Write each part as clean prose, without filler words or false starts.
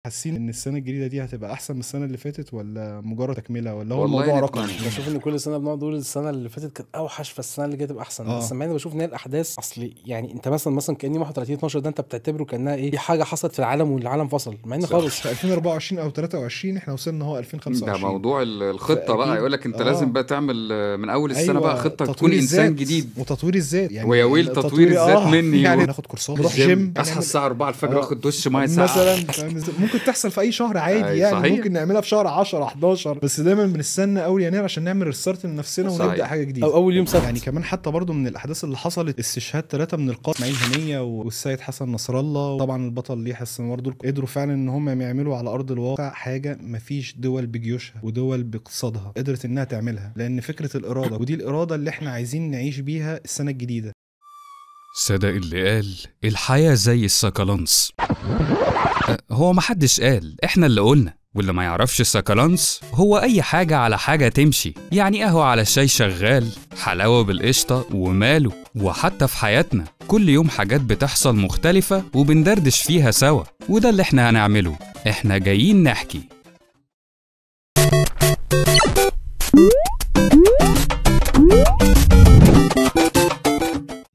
حاسين ان السنه الجديده دي هتبقى احسن من السنه اللي فاتت ولا مجرد تكمله ولا هو والله الموضوع رقم؟ نتمنى. بشوف ان كل سنه بنقعد نقول السنه اللي فاتت كانت اوحش فالسنه اللي جايه تبقى احسن. بس لما انا بشوف ان هي الاحداث اصلي، يعني انت مثلا كاني 31/12 ده انت بتعتبره كانها ايه، في حاجه حصلت في العالم والعالم فصل، مع ان صح. خالص في 2024 او 23 احنا وصلنا هو ده 2025. موضوع الخطه بقى، فأكيد يقول لك انت لازم بقى تعمل من اول السنه بقى ايوه خطه تكون تطوير انسان الذات جديد. وتطوير الذات يعني ويا ويل تطوير الذات مني يعني ناخد كورسات، نروح جيم، اصحى الساعه 4 الفجر آه. اخد دش ميه مثلا ساقعه. فاهم إزاي؟ ممكن تحصل في اي شهر عادي أي يعني صحيح. ممكن نعملها في شهر 10 11 بس دايما بنستنى اول يناير عشان نعمل ريستارت لنفسنا صحيح. ونبدا حاجه جديده او اول يوم سبت. يعني كمان حتى برضو من الاحداث اللي حصلت استشهاد 3 من القاده، اسماعيل هنيه والسيد حسن نصر الله، وطبعا البطل ليه حسن برضو قدروا فعلا ان هم يعملوا على ارض الواقع حاجه مفيش دول بجيوشها ودول باقتصادها قدرت انها تعملها، لان فكره الاراده ودي الاراده اللي احنا عايزين نعيش بيها السنه الجديده. صدق اللي قال الحياة زي السكالانس. هو محدش قال، احنا اللي قلنا. واللي ما يعرفش السكالانس هو اي حاجة على حاجة تمشي، يعني قهوة على الشاي شغال، حلاوة بالقشطة وماله. وحتى في حياتنا كل يوم حاجات بتحصل مختلفة وبندردش فيها سوا، وده اللي احنا هنعمله. احنا جايين نحكي.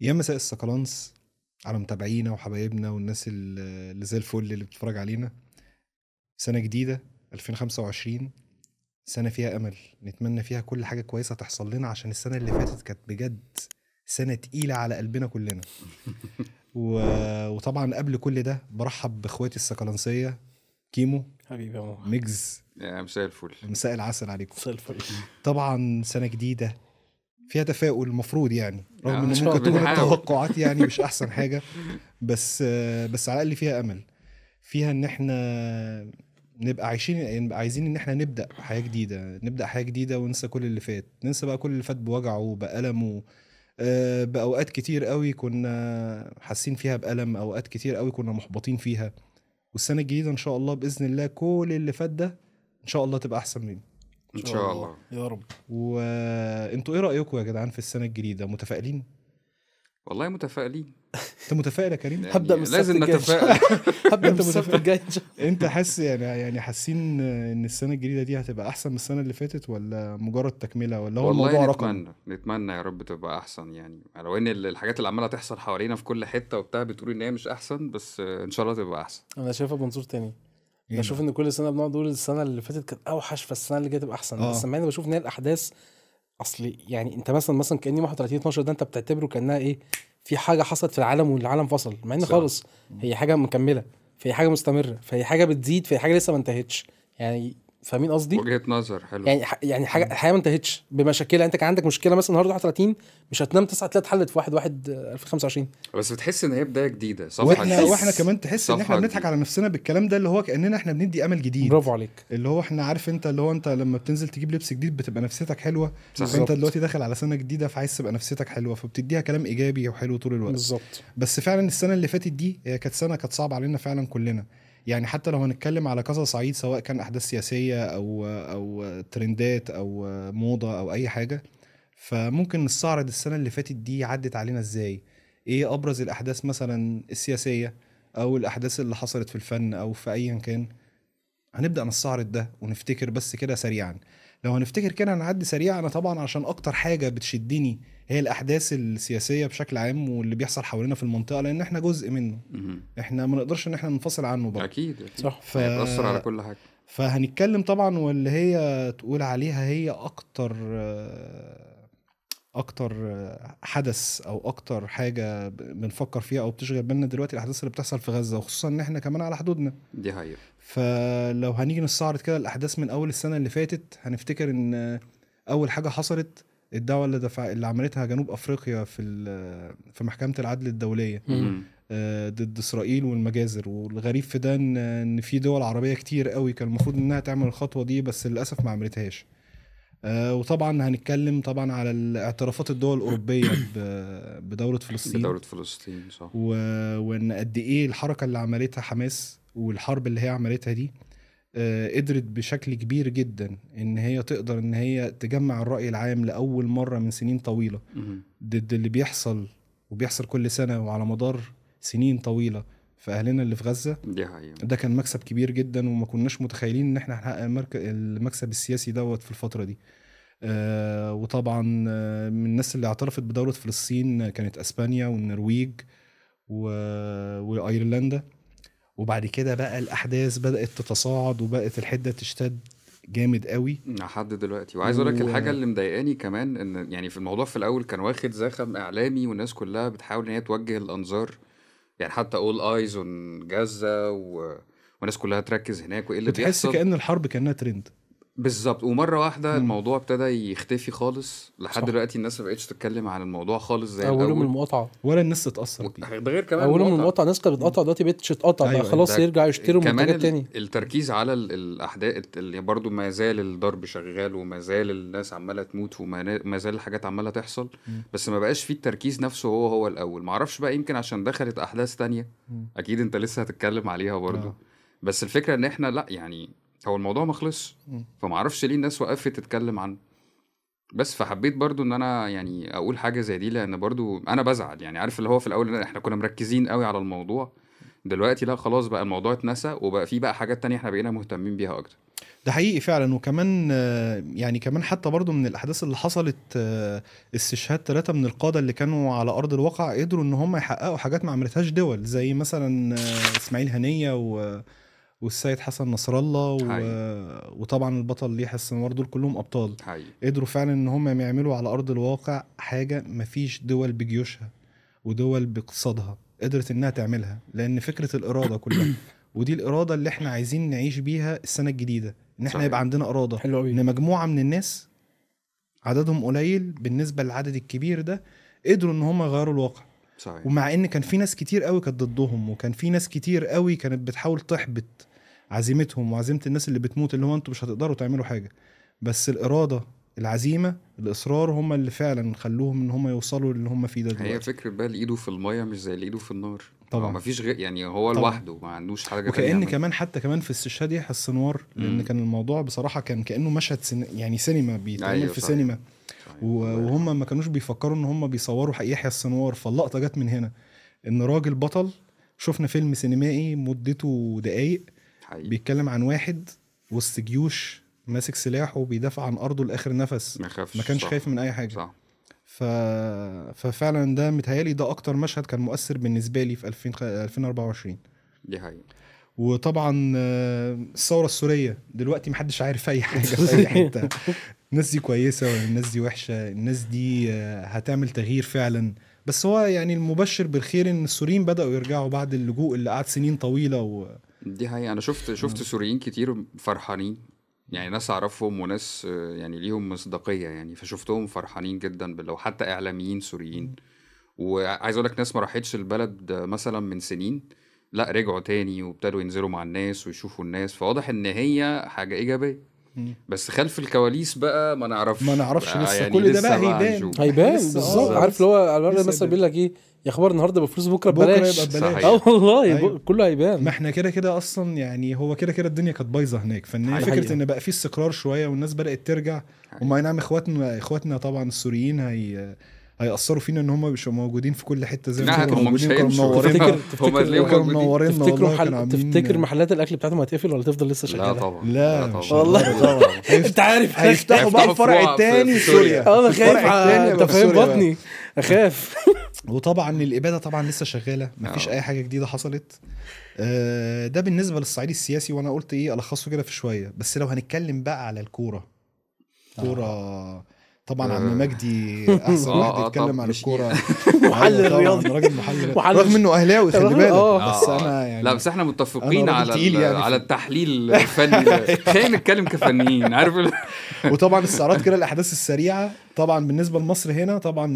يا مساء السكالانس على متابعينا وحبايبنا والناس اللي زي الفل اللي بتتفرج علينا. سنة جديدة 2025، سنة فيها أمل نتمنى فيها كل حاجة كويسة تحصل لنا، عشان السنة اللي فاتت كانت بجد سنة تقيلة على قلبنا كلنا. وطبعا قبل كل ده برحب بإخواتي السكالانسية، كيمو حبيبي يا مو، ميجز، يا مساء الفل. مساء العسل عليكم. مساء الفل. طبعا سنة جديدة فيها تفاؤل المفروض يعني، رغم إن ان شاء ممكن الله تكون بنحاول. التوقعات يعني مش احسن حاجة، بس على الاقل فيها امل، فيها ان احنا نبقى عايشين، يعني نبقى عايزين ان احنا نبدا حياه جديده وننسى كل اللي فات، ننسى بقى كل اللي فات بوجعه وبألمه. باوقات كتير قوي كنا حاسين فيها بألم، اوقات كتير قوي كنا محبطين فيها. والسنه الجديده ان شاء الله باذن الله كل اللي فات ده ان شاء الله تبقى احسن منه ان شاء الله يا رب. وانتوا ايه رايكم يا جدعان في السنه الجديده؟ متفائلين؟ والله متفائلين. انت متفائل يا كريم؟ يعني هبدا من السبت لازم الجاي. نتفائل. هبدا من انت السبت متفائل؟ الجاي. انت حاسس يعني حاسين ان السنه الجديده دي هتبقى احسن من السنه اللي فاتت ولا مجرد تكمله ولا هو والله الموضوع رقم؟ نتمنى يا رب تبقى احسن، يعني لو ان الحاجات اللي عماله تحصل حوالينا في كل حته وبتاع بتقول ان هي مش احسن، بس ان شاء الله تبقى احسن. انا شايفها بمنظور تاني. ايه بشوف بقى؟ ان كل سنه بنقعد نقول السنه اللي فاتت كانت اوحش فالسنه اللي جايه تبقى احسن. بس لما انا بشوف ان هي الاحداث اصلي، يعني انت مثلا كاني 31/12 ده انت بتعتبره كانها ايه، في حاجه حصلت في العالم والعالم فصل، مع ان صح. خالص هي حاجه مكمله، فهي حاجه مستمره، فهي حاجه بتزيد، فهي حاجه لسه ما انتهتش. يعني فاهمين قصدي؟ وجهة نظر حلو. يعني حاجه الحياه ما انتهتش بمشاكلها. انت كان عندك مشكله مثلا النهارده 31، مش هتنام 9 تلاقي اتحلت في 1/1/2025. بس بتحس ان هي بدايه جديده، صفحه جديدة. واحنا كمان تحس ان احنا صفحة بنضحك جديدة. على نفسنا بالكلام ده، اللي هو كاننا احنا بندي امل جديد. برافو عليك. اللي هو احنا عارف انت، اللي هو انت لما بتنزل تجيب لبس جديد بتبقى نفسيتك حلوه، صح. فانت دلوقتي داخل على سنه جديده فعايز تبقى نفسيتك حلوه، فبتديها كلام ايجابي وحلو طول الوقت. بالظبط. بس فعلا السنه اللي فاتت دي هي كانت سنه كانت صعبه علينا فعلا كلنا، يعني حتى لو هنتكلم على كذا صعيد، سواء كان احداث سياسيه او ترندات او موضه او اي حاجه، فممكن نستعرض السنه اللي فاتت دي عدت علينا ازاي. ايه ابرز الاحداث مثلا السياسيه او الاحداث اللي حصلت في الفن او في ايا كان؟ هنبدا نستعرض ده ونفتكر بس كده سريعا. لو هنفتكر كده هنعدي سريع. انا طبعا عشان اكتر حاجه بتشدني هي الاحداث السياسيه بشكل عام واللي بيحصل حوالينا في المنطقه، لان احنا جزء منه، احنا ما نقدرش ان احنا ننفصل عنه برضه. اكيد صح. بتأثر على كل حاجه. فهنتكلم طبعا، واللي هي تقول عليها هي اكتر حدث او اكتر حاجه بنفكر فيها او بتشغل بالنا دلوقتي، الاحداث اللي بتحصل في غزه، وخصوصا ان احنا كمان على حدودنا. دي حقيقه. فلو هنيجي نستعرض كده الاحداث من اول السنه اللي فاتت، هنفتكر ان اول حاجه حصلت الدعوه اللي عملتها جنوب افريقيا في محكمه العدل الدوليه ضد اسرائيل والمجازر. والغريب في ده ان في دول عربيه كتير قوي كان المفروض انها تعمل الخطوه دي، بس للاسف ما عملتهاش. وطبعا هنتكلم طبعا على اعترافات الدول الاوروبيه بدوله فلسطين. صح. وان قد ايه الحركه اللي عملتها حماس والحرب اللي هي عملتها دي قدرت بشكل كبير جدا ان هي تقدر ان هي تجمع الرأي العام لأول مرة من سنين طويلة ضد اللي بيحصل كل سنة وعلى مدار سنين طويلة في اهلنا اللي في غزه. دي حقيقة. ده كان مكسب كبير جدا، وما كناش متخيلين ان احنا هنحقق المكسب السياسي دوت في الفتره دي. وطبعا من الناس اللي اعترفت بدوله فلسطين كانت اسبانيا والنرويج وايرلندا. وبعد كده بقى الاحداث بدات تتصاعد وبقت الحده تشتد جامد قوي لحد دلوقتي. وعايز اقول لك الحاجه اللي مضايقاني كمان، ان يعني في الموضوع في الاول كان واخد زخم اعلامي والناس كلها بتحاول ان هي توجه الانظار، يعني حتى all eyes on غزه والناس كلها تركز هناك وايه اللي بتحس بيحصل. كأن الحرب كأنها ترند. بالظبط. ومره واحده الموضوع ابتدى يختفي خالص. لحد دلوقتي الناس ما بقتش تتكلم عن الموضوع خالص زي اولهم الاول، المقاطعه ولا الناس تتأثر بيه. ده غير كمان اولهم المقاطعه. الناس كانت بتقطع دلوقتي بقتش تقطع بقى أيوة. خلاص ده يرجع يشتروا كمان منتجات تاني. التركيز على الاحداث اللي برضو ما زال الضرب شغال وما زال الناس عماله تموت وما زال الحاجات عماله تحصل، بس ما بقاش فيه التركيز نفسه هو الاول. ما اعرفش بقى، يمكن عشان دخلت احداث تانية اكيد انت لسه هتتكلم عليها برضو. بس الفكره ان احنا لا يعني هو الموضوع ما خلص، فما اعرفش ليه الناس وقفت تتكلم عنه. بس فحبيت برضو ان انا يعني اقول حاجه زي دي، لان برضو انا بزعل. يعني عارف اللي هو في الاول احنا كنا مركزين قوي على الموضوع، دلوقتي لا خلاص بقى الموضوع اتنسى وبقى فيه بقى حاجات تانية احنا بقينا مهتمين بيها اكتر. ده حقيقي فعلا. وكمان يعني كمان حتى برضو من الأحداث اللي حصلت استشهاد 3 من القادة اللي كانوا على أرض الواقع قدروا إن هم يحققوا حاجات ما عملتهاش دول، زي مثلا إسماعيل هنية والسيد حسن نصر الله وطبعا البطل يحيى السنوار. دول كلهم أبطال حقيقي. قدروا فعلا إن هم يعملوا على أرض الواقع حاجة مفيش دول بجيوشها ودول باقتصادها قدرت إنها تعملها، لأن فكرة الإرادة كلها ودي الإرادة اللي احنا عايزين نعيش بيها السنة الجديدة، ان احنا يبقى عندنا إرادة ان مجموعة من الناس عددهم قليل بالنسبة للعدد الكبير ده قدروا ان هم يغيروا الواقع. صحيح. ومع ان كان في ناس كتير قوي كانت ضدهم، وكان في ناس كتير قوي كانت بتحاول تحبط عزيمتهم وعزيمة الناس اللي بتموت، اللي هو انتوا مش هتقدروا تعملوا حاجة. بس الإرادة، العزيمة، الإصرار هم اللي فعلا خلوهم ان هم يوصلوا اللي هم فيه ده دلوقتي. هي فكرة بقى اللي ايده في المية مش زي اللي ايده في النار. طبعا ما فيش غير يعني هو لوحده ما عندوش حاجة. وكأن كمان حتى كمان في استشهاد يحيى السنوار، لان كان الموضوع بصراحة كان كأنه مشهد يعني سينما بيتعمل. أيوة في صحيح. سينما صحيح. وهم ما كانوش بيفكروا ان هم بيصوروا يحيى السنوار. فاللقطة جت من هنا ان راجل بطل، شفنا فيلم سينمائي مدته دقايق بيتكلم عن واحد وسط جيوش ماسك سلاحه وبيدافع عن أرضه لآخر نفس، ما كانش خايف من أي حاجة. صح. ففعلا ده متهيالي ده أكتر مشهد كان مؤثر بالنسبة لي في 2024. دي حقيقة. وطبعا الثورة السورية دلوقتي محدش عارف أي حاجة في أي حتة. الناس دي كويسة ولا الناس دي وحشة؟ الناس دي هتعمل تغيير فعلا. بس هو يعني المبشر بالخير ان السوريين بدأوا يرجعوا بعد اللجوء اللي قعد سنين طويلة دي حقيقة. انا شفت سوريين كتير فرحانين، يعني ناس اعرفهم وناس يعني ليهم مصداقية يعني، فشفتهم فرحانين جدا لو حتى اعلاميين سوريين. وعايز اقول لك ناس ما راحتش البلد مثلا من سنين، لا رجعوا تاني وابتدوا ينزلوا مع الناس ويشوفوا الناس، فواضح ان هي حاجة ايجابية. بس خلف الكواليس بقى ما نعرفش لسه يعني كل ده بقى هيبان بالظبط. عارف اللي هو مثلا بيقول لك ايه يا اخبار النهارده بفلوس بكره ببلاش. والله أيوة. كله هيبان. ما احنا كده اصلا يعني هو كده الدنيا كانت بايظه هناك. فان فكره ان بقى في استقرار شويه والناس بدات ترجع. وما ينعم اخواتنا طبعا السوريين هيأثروا فينا ان هم مش موجودين في كل حته زي ما هم مش منورين. هم تفتكر محلات الاكل بتاعتهم هتقفل ولا تفضل لسه شغاله؟ لا طبعا. لا والله انت عارف هيفتحوا بقى الفرع الثاني في سوريا. انا خايف، انت فاهم بطني اخاف. وطبعا الاباده طبعا لسه شغاله، مفيش اي حاجه جديده حصلت. ده بالنسبه للصعيد السياسي، وانا قلت ايه الخصه كده في شويه. بس لو هنتكلم بقى على الكوره طبعا عم مجدي احسن واحد يتكلم عن الكوره. محلل رياضي، راجل محلل رغم انه اهلاوي خلي بالك. بس انا يعني لا بس احنا متفقين على التحليل الفني. خلينا نتكلم كفنيين عارف. وطبعا استعراض كده الاحداث السريعه طبعا بالنسبه لمصر هنا طبعا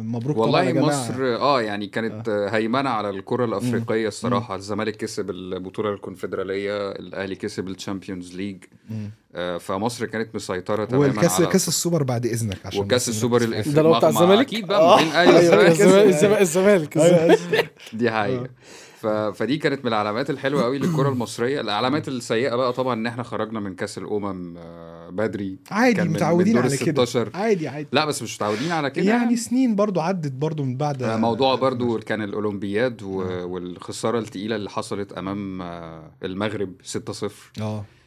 مبروك والله طبعا يا مصر يعني كانت هيمنه على الكره الافريقيه الصراحه. الزمالك كسب البطوله الكونفدراليه، الاهلي كسب الشامبيونز ليج. فمصر كانت مسيطره تماما على كاس السوبر بعد اذنك عشان وكاس السوبر الافريقي ده لو بتاع الزمالك اكيد بقى. الزمالك الزمالك دي حقيقة. فدي كانت من العلامات الحلوه قوي للكره المصريه. العلامات السيئه بقى طبعا ان احنا خرجنا من كاس الامم بدري، عادي كان متعودين دور على كده، 16. عادي لا بس مش متعودين على كده يعني سنين برضو عدت برضو من بعد موضوع برضو كان الاولمبياد والخساره الثقيله اللي حصلت امام المغرب 6-0.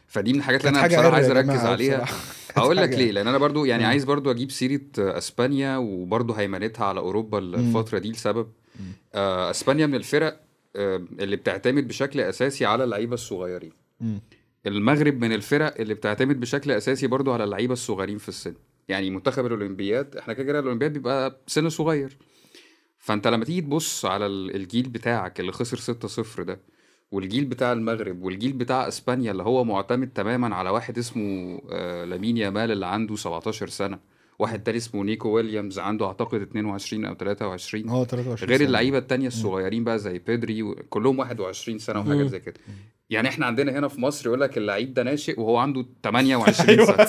فدي من الحاجات اللي انا بصراحه عايز اركز عليها. هقول لك ليه، لان انا برضو يعني عايز برضو اجيب سيره اسبانيا وبرضو هيمنتها على اوروبا الفتره دي لسبب اسبانيا من الفرق اللي بتعتمد بشكل اساسي على اللعيبه الصغيرين. المغرب من الفرق اللي بتعتمد بشكل اساسي برضو على اللعيبه الصغيرين في السن. يعني منتخب الاولمبياد احنا كده الاولمبياد بيبقى سن صغير، فانت لما تيجي تبص على الجيل بتاعك اللي خسر 6-0 ده، والجيل بتاع المغرب والجيل بتاع اسبانيا اللي هو معتمد تماما على واحد اسمه لامين يامال اللي عنده 17 سنه، واحد تاني اسمه نيكو ويليامز عنده اعتقد 22 او 23 غير اللعيبه التانية الصغيرين بقى زي بيدري كلهم 21 سنه وحاجات زي كده. يعني احنا عندنا هنا في مصر يقول لك اللعيب ده ناشئ وهو عنده 28 سنه.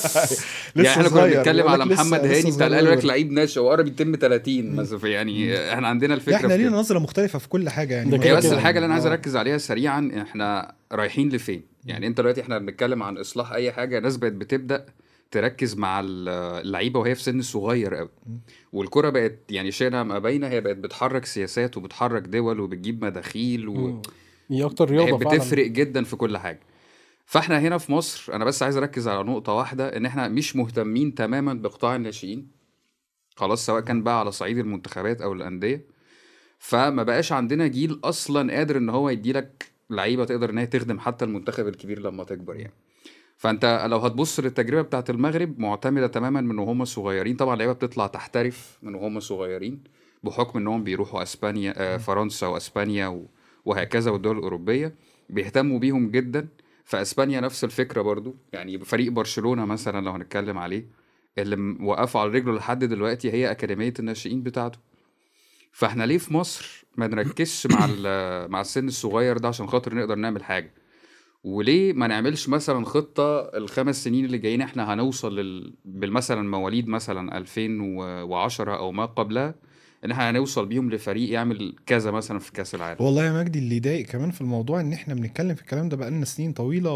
يعني احنا كنا بنتكلم على محمد هاني بتاع قال لك لعيب ناشئ وقرب يتم 30 مثلا. يعني احنا عندنا الفكره احنا لينا نظره مختلفه في كل حاجه يعني. هي بس الحاجه اللي انا عايز اركز عليها سريعا، احنا رايحين لفين؟ يعني انت دلوقتي احنا بنتكلم عن اصلاح اي حاجه، ناس بقت بتبدا تركز مع اللعيبه وهي في سن صغير قوي، والكره بقت يعني شئنا ما بين هي بقت بتحرك سياسات وبتحرك دول وبتجيب مداخيل هي اكتر رياضه فعلا بتفرق جدا في كل حاجه. فاحنا هنا في مصر انا بس عايز اركز على نقطه واحده، ان احنا مش مهتمين تماما بقطاع الناشئين خلاص، سواء كان بقى على صعيد المنتخبات او الانديه. فما بقاش عندنا جيل اصلا قادر ان هو يديلك لعيبه تقدر ان هي تخدم حتى المنتخب الكبير لما تكبر يعني. فانت لو هتبص للتجربه بتاعه المغرب معتمده تماما من وهم صغيرين، طبعا اللعيبه بتطلع تحترف من وهم صغيرين بحكم انهم بيروحوا اسبانيا فرنسا واسبانيا وهكذا، والدول الاوروبيه بيهتموا بيهم جدا. فاسبانيا نفس الفكره برضو، يعني فريق برشلونه مثلا لو هنتكلم عليه اللي وقفوا على رجله لحد دلوقتي هي اكاديميه الناشئين بتاعته. فاحنا ليه في مصر ما نركزش مع السن الصغير ده عشان خاطر نقدر نعمل حاجه؟ وليه ما نعملش مثلا خطة ال5 سنين اللي جايين احنا هنوصل بالمثلا مواليد مثلا 2010 او ما قبلها، ان احنا هنوصل بيهم لفريق يعمل كذا مثلا في كاس العالم. والله يا مجدي اللي يضايق كمان في الموضوع ان احنا بنتكلم في الكلام ده بقالنا سنين طويلة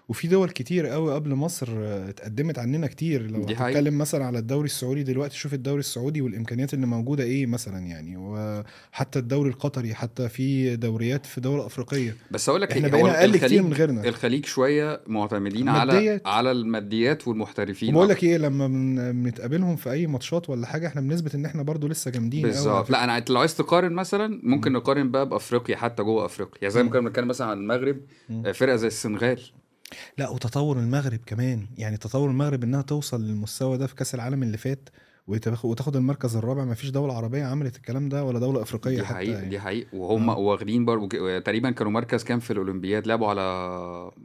وفي دول كتير قوي قبل مصر اتقدمت عننا كتير. لو هتتكلم مثلا على الدوري السعودي دلوقتي، شوف الدوري السعودي والامكانيات اللي موجودة ايه مثلا يعني، وحتى الدوري القطري، حتى في دوريات في دول افريقية. بس اقول لك احنا بقينا اقل كتير من غيرنا. الخليج شوية معتمدين على الماديات والمحترفين. بقول لك ايه، لما بنتقابلهم في اي ماتشات ولا حاجة احنا بنثبت ان احنا برضو لسه جامدين بالظبط. لا انا لو عايز تقارن مثلا ممكن نقارن بقى بافريقيا، حتى جوه افريقيا يعني زي ما كنا بنتكلم مثلا عن المغرب، فرقه زي السنغال. لا وتطور المغرب كمان، يعني تطور المغرب انها توصل للمستوى ده في كاس العالم اللي فات وتاخد المركز الرابع. ما فيش دولة عربية عملت الكلام ده ولا دولة افريقية دي حتى حقيقة يعني. دي حقيقة. وهم واخدين برضه تقريبا كانوا مركز كام في الاولمبياد؟ لعبوا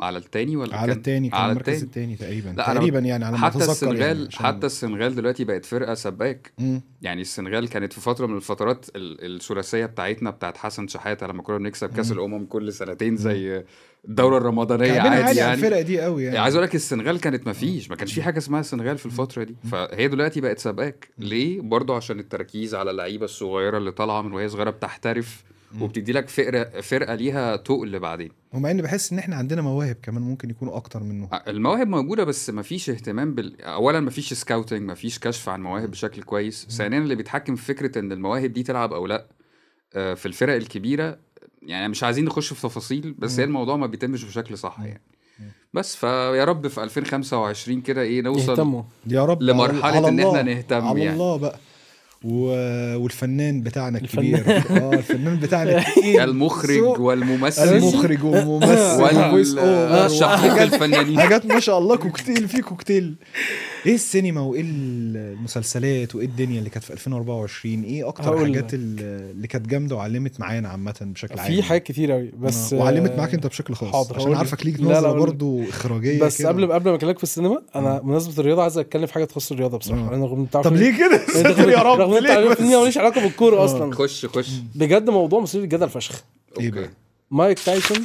على التاني ولا على التاني؟ كان المركز التاني تقريبا يعني على ما اتذكر. السنغال يعني حتى السنغال دلوقتي بقت فرقة سباك. يعني السنغال كانت في فترة من الفترات الثلاثية بتاعتنا بتاعت حسن شحاتة لما كنا بنكسب كاس الامم كل سنتين زي الدورة الرمضانية عادي يعني. الفرقة دي قوي يعني. عايز اقول لك السنغال كانت ما كانش في حاجة اسمها السنغال في الفترة دي، فهي دلوقتي بقت سباك. ليه؟ برضو عشان التركيز على اللعيبة الصغيرة اللي طالعة من وهي صغيرة بتحترف وبتدي لك فرقة ليها تقل بعدين. ومع ان بحس ان احنا عندنا مواهب كمان ممكن يكونوا اكتر منه. المواهب موجودة بس ما فيش اهتمام اولا ما فيش سكاوتنج، ما فيش كشف عن مواهب بشكل كويس. ثانيا اللي بيتحكم في فكرة ان المواهب دي تلعب او لا في الفرق الكبيرة، يعني مش عايزين نخش في تفاصيل بس هي الموضوع ما بيتمش بشكل صح يعني. بس فيا رب في 2025 كده ايه نوصل يهتموا. يا رب لمرحلة ان احنا نهتم على يعني. الله بقى. والفنان بتاعنا الكبير الفنان بتاعنا المخرج والممثل والفويس شقيق الفنانين، حاجات ما شاء الله كوكتيل في كوكتيل. ايه السينما وايه المسلسلات وايه الدنيا اللي كانت في 2024؟ ايه اكتر حاجات اللي كانت جامده وعلمت معانا عامه بشكل عام؟ في حاجات كتير قوي بس وعلمت معاك انت بشكل خاص عشان عارفك ليك نظره برضو اخراجيه بس كده. قبل ما اكلمك في السينما انا مناسبه الرياضه عايز اتكلم في حاجه تخص الرياضه بصراحه. انا طب ليه كده يا رب؟ رغم انت عارف اني ماليش علاقه بالكوره اصلا. خش بجد موضوع مثير للجدل فشخ. اوكي. مايك تايسون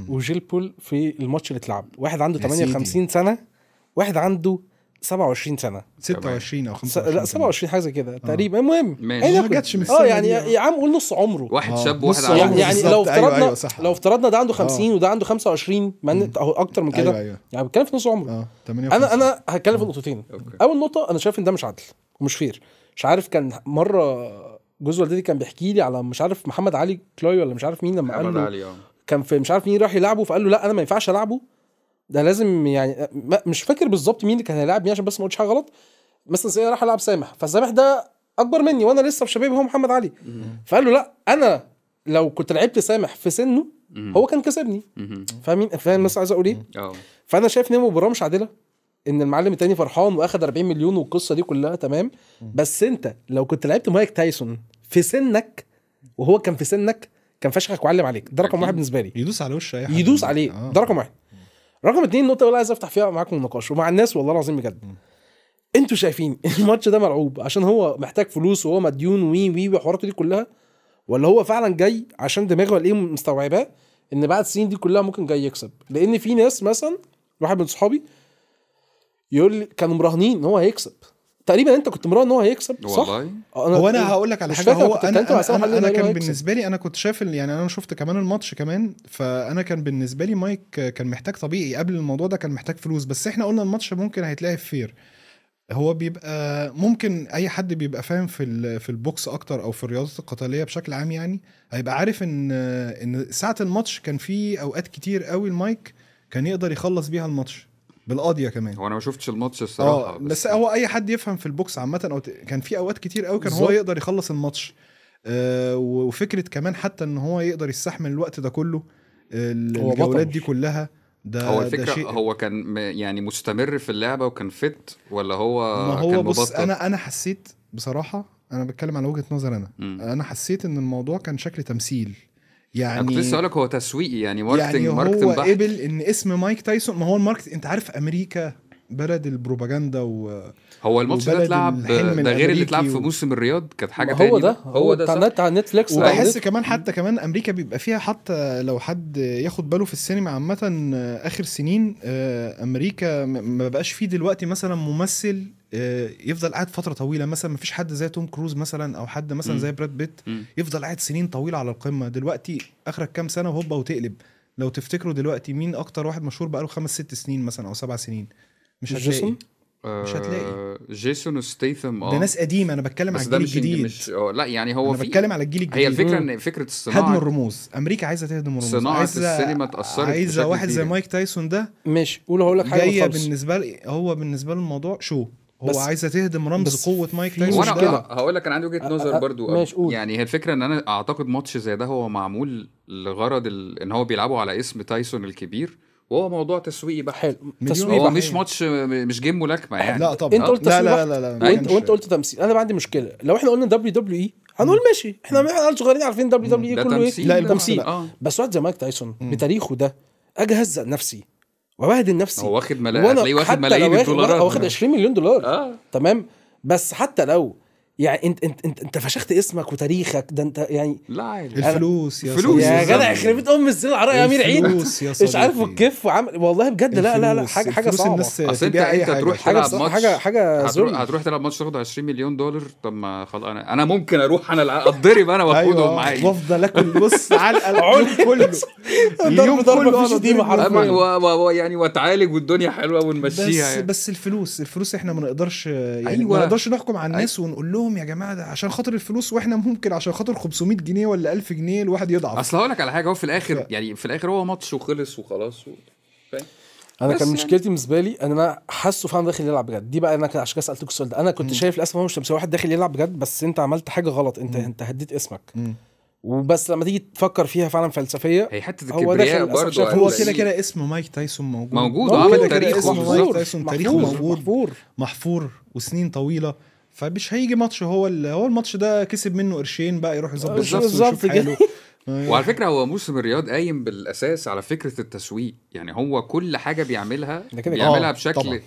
وجيل بول في الماتش اللي اتلعب، واحد عنده 58 سنه واحد عنده 27 سنه 26 او 25 لا 27 حاجه زي كده تقريبا. المهم ماشي. ما جاتش من السنة يعني دي. يا عم قول نص عمره. واحد شاب نص واحد عمره. عجوز. يعني بالظبط. لو افترضنا أيوة صح. لو افترضنا ده عنده 50 وده عنده 25 مع ان اهو اكتر من كده. أيوة. يعني بتكلم في نص عمره. 58. انا هتكلم في نقطتين. أوكي. اول نقطه انا شايف ان ده مش عدل ومش فير. مش عارف كان مره جوز والدتي كان بيحكي لي على مش عارف محمد علي كلاي ولا مش عارف مين لما قال محمد له علي كان في مش عارف مين راح يلعبه فقال له لا انا ما ينفعش العبه ده لازم يعني مش فاكر بالظبط مين اللي كان هيلاعب مين عشان بس ما اقولش حاجه غلط. مثلا زي راح العب سامح فسامح ده اكبر مني وانا لسه في شبابي هو محمد علي. فقال له لا انا لو كنت لعبت سامح في سنه هو كان كسبني. فاهم بس عايز اقول ايه. فانا شايف ان المباراه مش عادله ان المعلم التاني فرحان واخد 40 مليون والقصه دي كلها تمام. بس انت لو كنت لعبت مايك تايسون في سنك وهو كان في سنك كان فشخك وعلم عليك. ده رقم واحد بالنسبه لي. يدوس على وش اي حد يدوس عليه. ده رقم واحد. رقم 2 النقطه اللي عايز افتح فيها معاكم النقاش ومع الناس والله العظيم بجد. انتوا شايفين الماتش ده ملعوب عشان هو محتاج فلوس وهو مديون وي وحواراته دي كلها ولا هو فعلا جاي عشان دماغه الايه مستوعباه ان بعد السنين دي كلها ممكن جاي يكسب؟ لان في ناس مثلا واحد من صحابي يقول لي كانوا مراهنين ان هو هيكسب تقريبا. انت كنت مراهن ان هو هيكسب صح؟ هو انا هقول لك على حاجه. هو انا كان هيكسب. بالنسبه لي انا كنت شايف يعني انا شفت كمان الماتش كمان. فانا كان بالنسبه لي مايك كان محتاج طبيعي قبل الموضوع ده كان محتاج فلوس. بس احنا قلنا الماتش ممكن هيتلعب فير. هو بيبقى ممكن اي حد بيبقى فاهم في البوكس اكتر او في الرياضات القتاليه بشكل عام يعني هيبقى عارف ان ساعه الماتش كان في اوقات كتير قوي المايك كان يقدر يخلص بيها الماتش بالقاضيه كمان. هو انا ما شفتش الماتش الصراحه بس هو اي حد يفهم في البوكس عامه او كان في اوقات كتير قوي كان هو يقدر يخلص الماتش. وفكره كمان حتى ان هو يقدر يستحمل الوقت ده كله الجولات دي كلها. ده هو الفكرة ده شيء. هو كان يعني مستمر في اللعبة وكان فت ولا هو ما هو كان بص مبطل؟ انا حسيت بصراحه انا بتكلم على وجهه نظر انا حسيت ان الموضوع كان شكل تمثيل يعني. انا كنت لسه هقولك هو تسويقي يعني ماركتنج يعني ماركتنج هو بحت. قبل ان اسم مايك تايسون. ما هو الماركت انت عارف امريكا بلد البروباجندا هو الماتش ده اتلعب ده غير اللي اتلعب في موسم الرياض كانت حاجه تانية. هو ده بتاع نتفليكس. وبحس كمان حتى كمان امريكا بيبقى فيها حتى لو حد ياخد باله في السينما عامه اخر سنين امريكا ما بقاش فيه دلوقتي مثلا ممثل يفضل قاعد فتره طويله. مثلا ما فيش حد زي توم كروز مثلا او حد مثلا زي براد بيت يفضل قاعد سنين طويله على القمه. دلوقتي اخرك كام سنه وهوبا وتقلب. لو تفتكروا دلوقتي مين اكتر واحد مشهور بقاله 5-6 سنين مثلا او 7 سنين مش هتلاقي. مش هتلاقي جيسون ستيثم. ده ناس قديمه. انا بتكلم على الجيل الجديد. مش لا يعني هو انا بتكلم على الجيل الجديد. هي الفكره ان فكره الصناعه هدم الرموز. امريكا عايزه تهدم الرموز. صناعه السينما اتاثرت. عايزه واحد زي مايك تايسون ده ماشي. هقول لك حاجه جايه بالنسبه لي. هو بالنسبه له الموضوع هو عايزه تهدم رمز قوه مايك تايسون. وانا هقول لك انا عندي وجهه نظر برضو. قول. يعني هي الفكره ان انا اعتقد ماتش زي ده هو معمول لغرض ان هو بيلعبوا على اسم تايسون الكبير وهو موضوع تسويقي بقى. حلو. تسويقي هو مش ماتش مش جيم ملاكمه يعني. لا طبعا. انت قلت لا وانت قلت تمثيل. انا عندي مشكله لو احنا قلنا دبليو هنقول ماشي. احنا صغيرين عارفين دبليو كله ايه. لا تمثيل. بس واحد زي مايك تايسون بتاريخه ده اجي اهزق نفسي وبهدل نفسي. هو واخد هتلاقيه واخد ملايين الدولارات. هو واخد 20 مليون دولار. تمام. بس حتى لو يعني انت فشخت اسمك وتاريخك ده انت يعني. لا عادي. الفلوس يا جدع يخرب بيت الزين العراء يا امير عيد. مش عارف الكيف وعمل والله بجد. لا حاجه صعبه. اصل انت تروح تلعب ماتش حاجه هتروح تلعب ماتش تاخد 20 مليون دولار. طب ما خلاص انا ممكن اروح انا اتضرب انا واخدهم معايا وافضل اكل بص علقه اليوم كله. اليوم كله مفيش دي يعني واتعالج والدنيا حلوه ونمشيها. بس الفلوس احنا ما نقدرش يعني ما نقدرش نحكم على الناس ونقول لهم يا جماعه ده عشان خاطر الفلوس واحنا ممكن عشان خاطر 500 جنيه ولا 1000 جنيه الواحد يضعف. اصل هقول لك على حاجه. هو في الاخر يعني في الاخر هو ماتش وخلص وخلاص فاهم. انا كان مشكلتي بالنسبه لي ان انا حاسه فعلا داخل يلعب بجد. دي بقى انا عشان كده سالتك السؤال ده. انا كنت شايف للاسف هو مش تمثيل. واحد داخل يلعب بجد بس انت عملت حاجه غلط. انت هديت اسمك. وبس لما تيجي تفكر فيها فعلا فلسفيه هي حته الكبرياء برضه. هو كده اسم مايك تايسون موجود وعامل تاريخه. اسم مايك تايسون تاريخه موجود محفور وسنين طويله. فمش هيجي ماتش هو الماتش ده كسب منه قرشين بقى يروح يظبط بالظبط كده. وعلى فكره هو موسم الرياض قايم بالاساس على فكره التسويق. يعني هو كل حاجه بيعملها بشكل طبعا.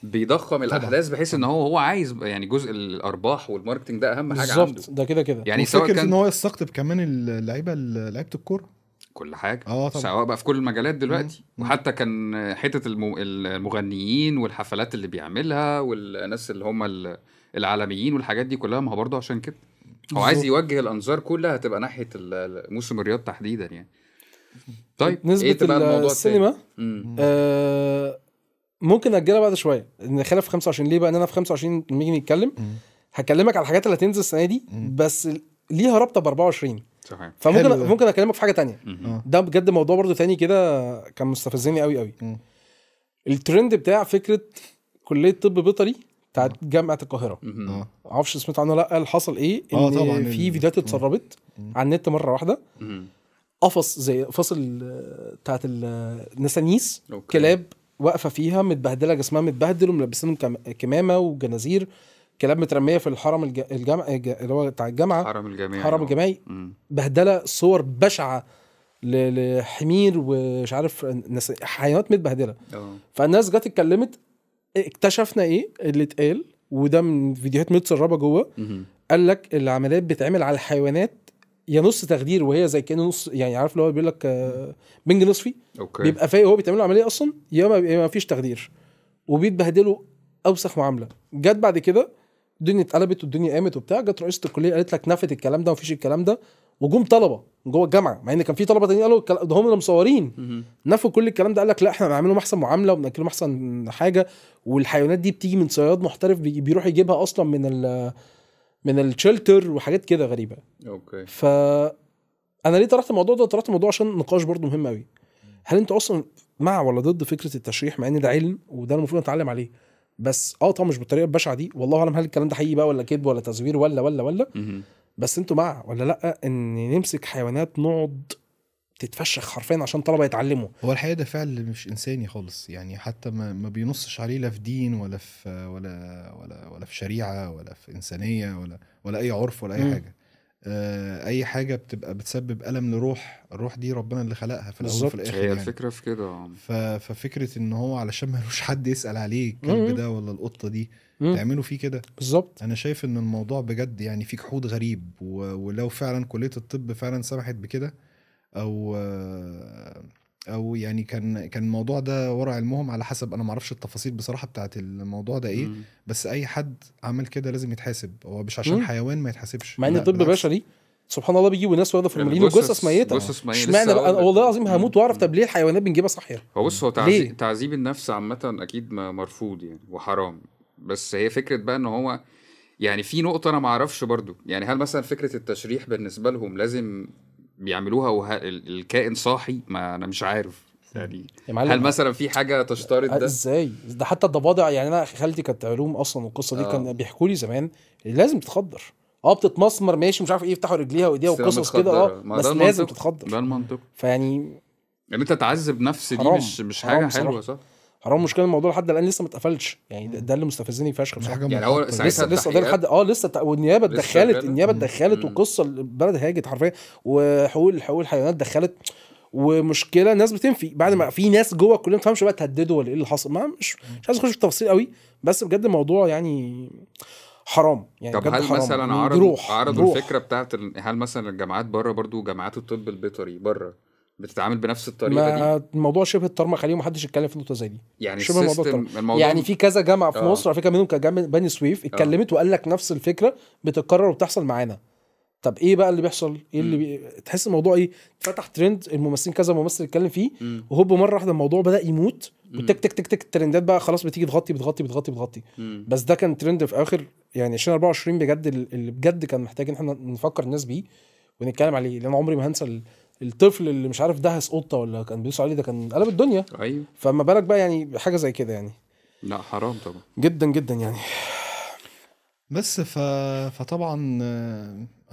بيضخم الاحداث بحيث ان هو عايز يعني جزء الارباح والماركتنج ده اهم حاجه عنده. ده كده يعني سواء كان ان هو يستقطب كمان لعيبه الكوره. كل حاجه طبعا. سواء بقى في كل المجالات دلوقتي. وحتى كان حته المغنيين والحفلات اللي بيعملها والناس اللي هم العالميين والحاجات دي كلها، ما هو برضه عشان كده هو عايز يوجه الانظار كلها هتبقى ناحيه موسم الرياض تحديدا يعني. طيب نسبة السينما ممكن نأجلها بعد شوية، نخليها في 25. ليه بقى؟ ان انا في 25 لما نيجي نتكلم هكلمك على الحاجات اللي هتنزل السنة دي بس ليها رابطة ب 24. صحيح. فممكن اكلمك في حاجة تانية. ده بجد موضوع برضو تاني كده كان مستفزني قوي قوي. الترند بتاع فكرة كلية طب بيطري بتاعت جامعة القاهرة، معرفش سمعت عنه لا. اللي حصل ايه؟ ان طبعا في فيديوهات اتسربت على النت مرة واحدة، قفص زي فصل بتاعت النسانيس، كلاب واقفة فيها متبهدلة، جسمها متبهدل وملبسين كمامة وجنازير، كلاب مترمية في الحرم الجامعي اللي هو بتاع الجامعة، حرم الجامعي بهدلة، صور بشعة لحمير ومش عارف حيوانات متبهدلة. فالناس جت اتكلمت، اكتشفنا ايه اللي اتقال، وده من فيديوهات متسربة جوه. قال لك العمليات بتعمل على الحيوانات يا نص تخدير، وهي زي كأنه نص، يعني عارف اللي هو بيقول لك بنج نصفي، بيبقى فايق هو بيتعمل عمليه اصلا، يا ما فيش تخدير، وبيتبهدلوا اوسخ معامله. جت بعد كده الدنيا اتقلبت والدنيا قامت وبتاع، جت رئيسه الكليه قالت لك نفت الكلام ده ومفيش الكلام ده، وجم طلبه جوه الجامعه، مع ان كان في طلبه تانيين قالوا ده هم اللي مصورين، نفوا كل الكلام ده. قال لك لا احنا بنعملهم احسن معامله وبناكلهم احسن حاجه، والحيوانات دي بتيجي من صياد محترف بيروح يجيبها اصلا من الشلتر وحاجات كده غريبه. انا ليه طرحت الموضوع ده؟ طرحت الموضوع عشان نقاش برضو مهم قوي. هل انت اصلا مع ولا ضد فكره التشريح؟ مع ان ده علم وده المفروض نتعلم عليه، بس طبعا مش بالطريقه البشعه دي، والله اعلم هل الكلام ده حقيقي بقى ولا كذب ولا تزوير ولا بس انتوا مع ولا لا ان نمسك حيوانات نقعد تتفشخ حرفيا عشان طلبه يتعلموا؟ هو الحقيقه ده فعل مش انساني خالص، يعني حتى ما بينصش عليه لا في دين ولا في ولا في شريعه ولا في انسانيه ولا اي عرف ولا اي حاجه. اي حاجه بتبقى بتسبب الم لروح، الروح دي ربنا اللي خلقها في الاول وفي الاخر. هي الفكره في كده. ففكره ان هو علشان ملوش حد يسال عليه الكلب ده ولا القطه دي تعملوا فيه كده بالظبط. انا شايف ان الموضوع بجد يعني فيه جحود غريب، ولو فعلا كليه الطب فعلا سمحت بكده او يعني كان الموضوع ده ورا علمهم، على حسب انا ما اعرفش التفاصيل بصراحه بتاعت الموضوع ده ايه. بس اي حد عمل كده لازم يتحاسب، هو مش عشان حيوان ما يتحاسبش، مع ان الطب بشري سبحان الله بيجيبوا ناس واخده فورمالين وجثث ميته. اشمعنى والله العظيم هموت واعرف طب ليه الحيوانات بنجيبها صحيه؟ هو بص، هو تعذيب النفس عامه اكيد مرفوض يعني وحرام، بس هي فكره بقى ان هو يعني في نقطه انا ما اعرفش برضو، يعني هل مثلا فكره التشريح بالنسبه لهم لازم بيعملوها الكائن صاحي؟ ما انا مش عارف يعني هل مثلا في حاجه تشترط ده ازاي؟ ده حتى الضفادع، يعني انا خالتي كانت علوم اصلا، والقصه دي كان بيحكوا لي زمان لازم تتخدر. بتتمسمر ماشي مش عارف ايه، يفتحوا رجليها وايديها وقصص كده بس لازم تتخدر. ده المنطق. فيعني انت تعذب نفس دي مش حاجه حلوه صح؟ حرام. مشكله الموضوع لحد الان لسه ما اتقفلش، يعني ده اللي مستفزني فشخ بصراحه. يعني هو لسه ده لحد لسه والنيابه اتدخلت والقصه البلد هاجت حرفيا، وحقوق الحيوانات دخلت. ومشكله الناس بتنفي بعد ما في ناس جوه الكليه ما تفهمش بقى تهددوا ولا ايه اللي حصل. مش عايز اخش في التفاصيل قوي، بس بجد الموضوع يعني حرام يعني. طب هل مثلا عرضوا الفكره بتاعت هل مثلا الجامعات بره برضو جامعات الطب البيطري بره بتتعامل بنفس الطريقه دي؟ الموضوع شبه الطرمخ عليه ومحدش يتكلم في نقطه زي دي. يعني شبه الموضوع يعني في كذا جامعه في مصر على فكره، منهم كجامعه بني سويف اتكلمت وقال لك نفس الفكره بتتكرر وبتحصل معانا. طب ايه بقى اللي بيحصل؟ ايه اللي تحس الموضوع ايه؟ فتح ترند الممثلين كذا ممثل يتكلم فيه، وهوب مره واحده الموضوع بدا يموت، وتك تك تك تك الترندات بقى خلاص بتيجي تغطي. بس ده كان ترند في اخر يعني 2024 بجد، اللي بجد كان محتاج ان احنا نفكر الناس بيه ونتكلم عليه. لان عمري ما هنسى الطفل اللي مش عارف دهس قطه ولا كان بيسوا عليه، ده كان قلب الدنيا. ايوه. فما بالك بقى يعني حاجه زي كده يعني؟ لا حرام طبعا جدا جدا يعني. بس فطبعا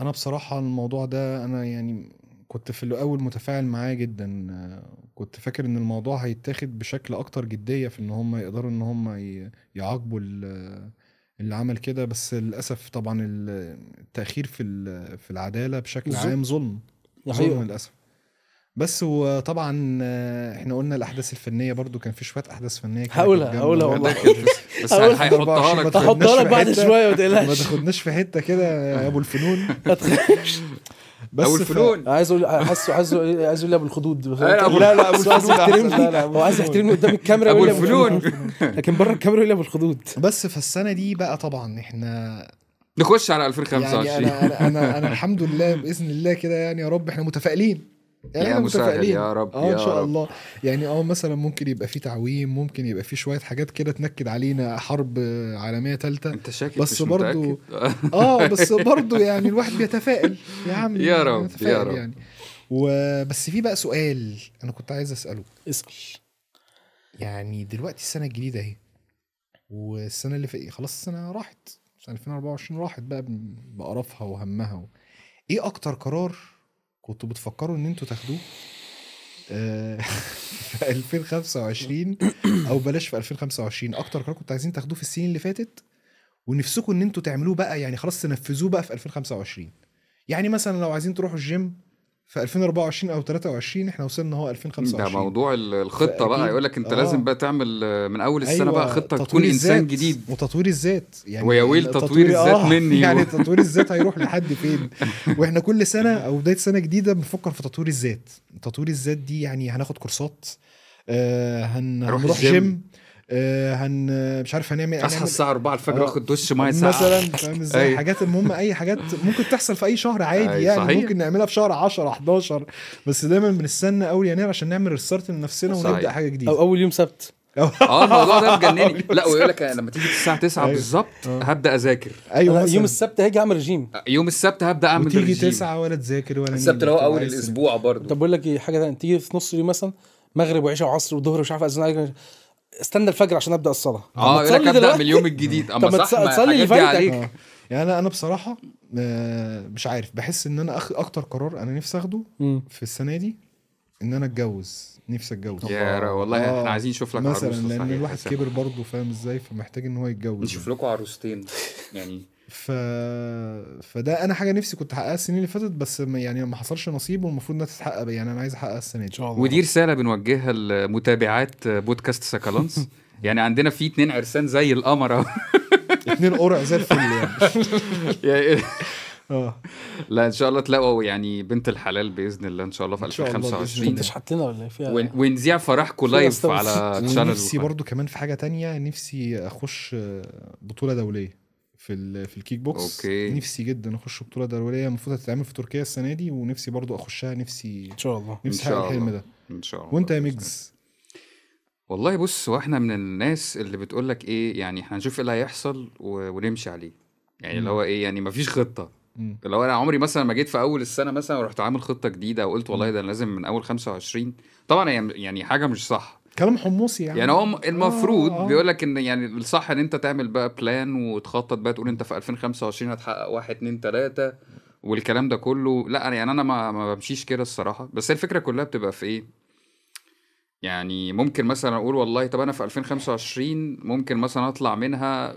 انا بصراحه الموضوع ده انا يعني كنت في الاول متفاعل معاه جدا، كنت فاكر ان الموضوع هيتاخد بشكل اكتر جديه في ان هم يقدروا ان هم يعاقبوا اللي عمل كده. بس للاسف طبعا التاخير في العداله بشكل عام ظلم للاسف. بس وطبعا احنا قلنا الاحداث الفنيه برضو كان في شويه احداث فنيه هقولها والله بس هيحطها لك بعد شويه ما تقلقش، ما تاخدناش في حته كده يا ابو الفنون. بس او الفنون. عايز اقول عايز اقول لي ابو الخدود. لا ابو عايز الفنون يحترمني. أحسن. لا، هو عايز يحترمني قدام الكاميرا ابو يقول لي الفنون. لكن بره الكاميرا يقول لي ابو الخدود. بس فالسنه دي بقى طبعا احنا نخش على يعني 2025. انا الحمد لله باذن الله كده يعني يا رب احنا متفائلين يعني يا احنا مسهل متفائلين يا رب ان يا شاء رب. الله يعني مثلا ممكن يبقى في تعويم ممكن يبقى في شويه حاجات كده تنكد علينا حرب عالميه ثالثه انت شاكك بس مش برضو متأكد؟ بس برضو يعني الواحد بيتفائل يا عم يا رب، بيتفائل يا رب. يعني وبس في بقى سؤال انا كنت عايز اساله اسال. يعني دلوقتي السنه الجديده اهي والسنه اللي في خلاص السنه راحت سنه 2024 راحت بقى بقرفها وهمها ايه اكتر قرار كنتوا بتفكروا ان انتوا تاخدوه في 2025 او بلاش في 2025 اكتر قرار كنتوا عايزين تاخدوه في السنين اللي فاتت ونفسكم ان انتوا تعملوه بقى يعني خلاص تنفذوه بقى في 2025 يعني مثلا لو عايزين تروحوا الجيم في 2024 او 23 احنا وصلنا هو 2025 ده موضوع الخطه بقى فأكيد. يقول لك انت لازم بقى تعمل من اول السنه أيوة، بقى خطه تطوير تكون انسان الذات جديد. وتطوير الذات يعني ويا ويل تطوير الذات مني. يعني تطوير الذات هيروح لحد فين واحنا كل سنه او بدايه سنه جديده بنفكر في تطوير الذات. تطوير الذات دي يعني هناخد كورسات هنروح جيم مش عارف اصحى الساعه 4 الفجر واخد دش ميه ساقعه مثلا فاهم ازاي أيوة. حاجات المهم اي حاجات ممكن تحصل في اي شهر عادي أيوة، يعني صحيح. ممكن نعملها في شهر 10 11 بس دايما بنستنى اول يناير عشان نعمل ريستارت لنفسنا صحيح. ونبدا حاجه جديده او اول يوم سبت. الموضوع ده مجنني. لا ويقول لك لما تيجي الساعه 9 أيوة. بالظبط هبدا اذاكر. ايوه أنا مثلا يوم السبت هاجي اعمل رجيم. يوم السبت هبدا اعمل وتيجي رجيم. 9 ولا تذاكر ولا السبت اللي هو نيلة. اول عايز الاسبوع برضه. طب بقول لك ايه حاجه ثانيه تيجي في نص اليوم مثلا مغرب وعشاء وعصر وظهر مش عارف اذان استنى الفجر عشان ابدا الصلاه. يقول لك ابدا من اليوم الجديد. اما طب ما صح ما تصلي اللي الحاجات دي فايتك. عليك. يعني انا بصراحه مش عارف بحس ان انا اكتر قرار انا نفسي اخده في السنه دي ان انا اتجوز. نفسي اتجوز يا والله احنا عايزين نشوف لك عروسه مثلا لان صحيح. الواحد كبر برضه فاهم ازاي فمحتاج ان هو يتجوز نشوف لكم عروستين يعني. فده انا حاجه نفسي كنت احققها السنين اللي فاتت بس يعني ما حصلش نصيب والمفروض انها تتحقق يعني انا عايز احققها السنه دي ان شاء الله. ودي رساله بنوجهها لمتابعات بودكاست سكالونس. يعني عندنا في 2 عرسان زي القمر 2 قرع زي الفل يعني لا ان شاء الله تلاقوا يعني بنت الحلال باذن الله ان شاء الله في إن شاء الله 2025. انت شحتنا ولا فيها ونذيع فرحكم لايف أستاذ. على تشانل. ونفسي برضو كمان في حاجه تانية نفسي اخش بطوله دوليه في الكيك بوكس. أوكي. نفسي جدا اخش بطوله دوليه المفروض هتتعمل في تركيا السنه دي ونفسي برضو اخشها نفسي ان شاء الله. نفسي إن شاء احقق الحلم الله. ده. ان شاء الله. وانت يا ميجز؟ والله بص واحنا من الناس اللي بتقول لك ايه يعني احنا هنشوف ايه اللي هيحصل ونمشي عليه يعني اللي هو ايه يعني مفيش خطه. اللي هو انا عمري مثلا ما جيت في اول السنه مثلا ورحت عامل خطه جديده وقلت والله ده لازم من اول 25. طبعا يعني حاجه مش صح كلام حمصي يعني هو المفروض بيقول لك ان يعني الصح ان انت تعمل بقى بلان وتخطط بقى تقول انت في 2025 هتحقق 1 2 3 والكلام ده كله. لا يعني انا ما بمشيش كده الصراحه. بس الفكره كلها بتبقى في ايه يعني ممكن مثلا اقول والله طب انا في 2025 ممكن مثلا اطلع منها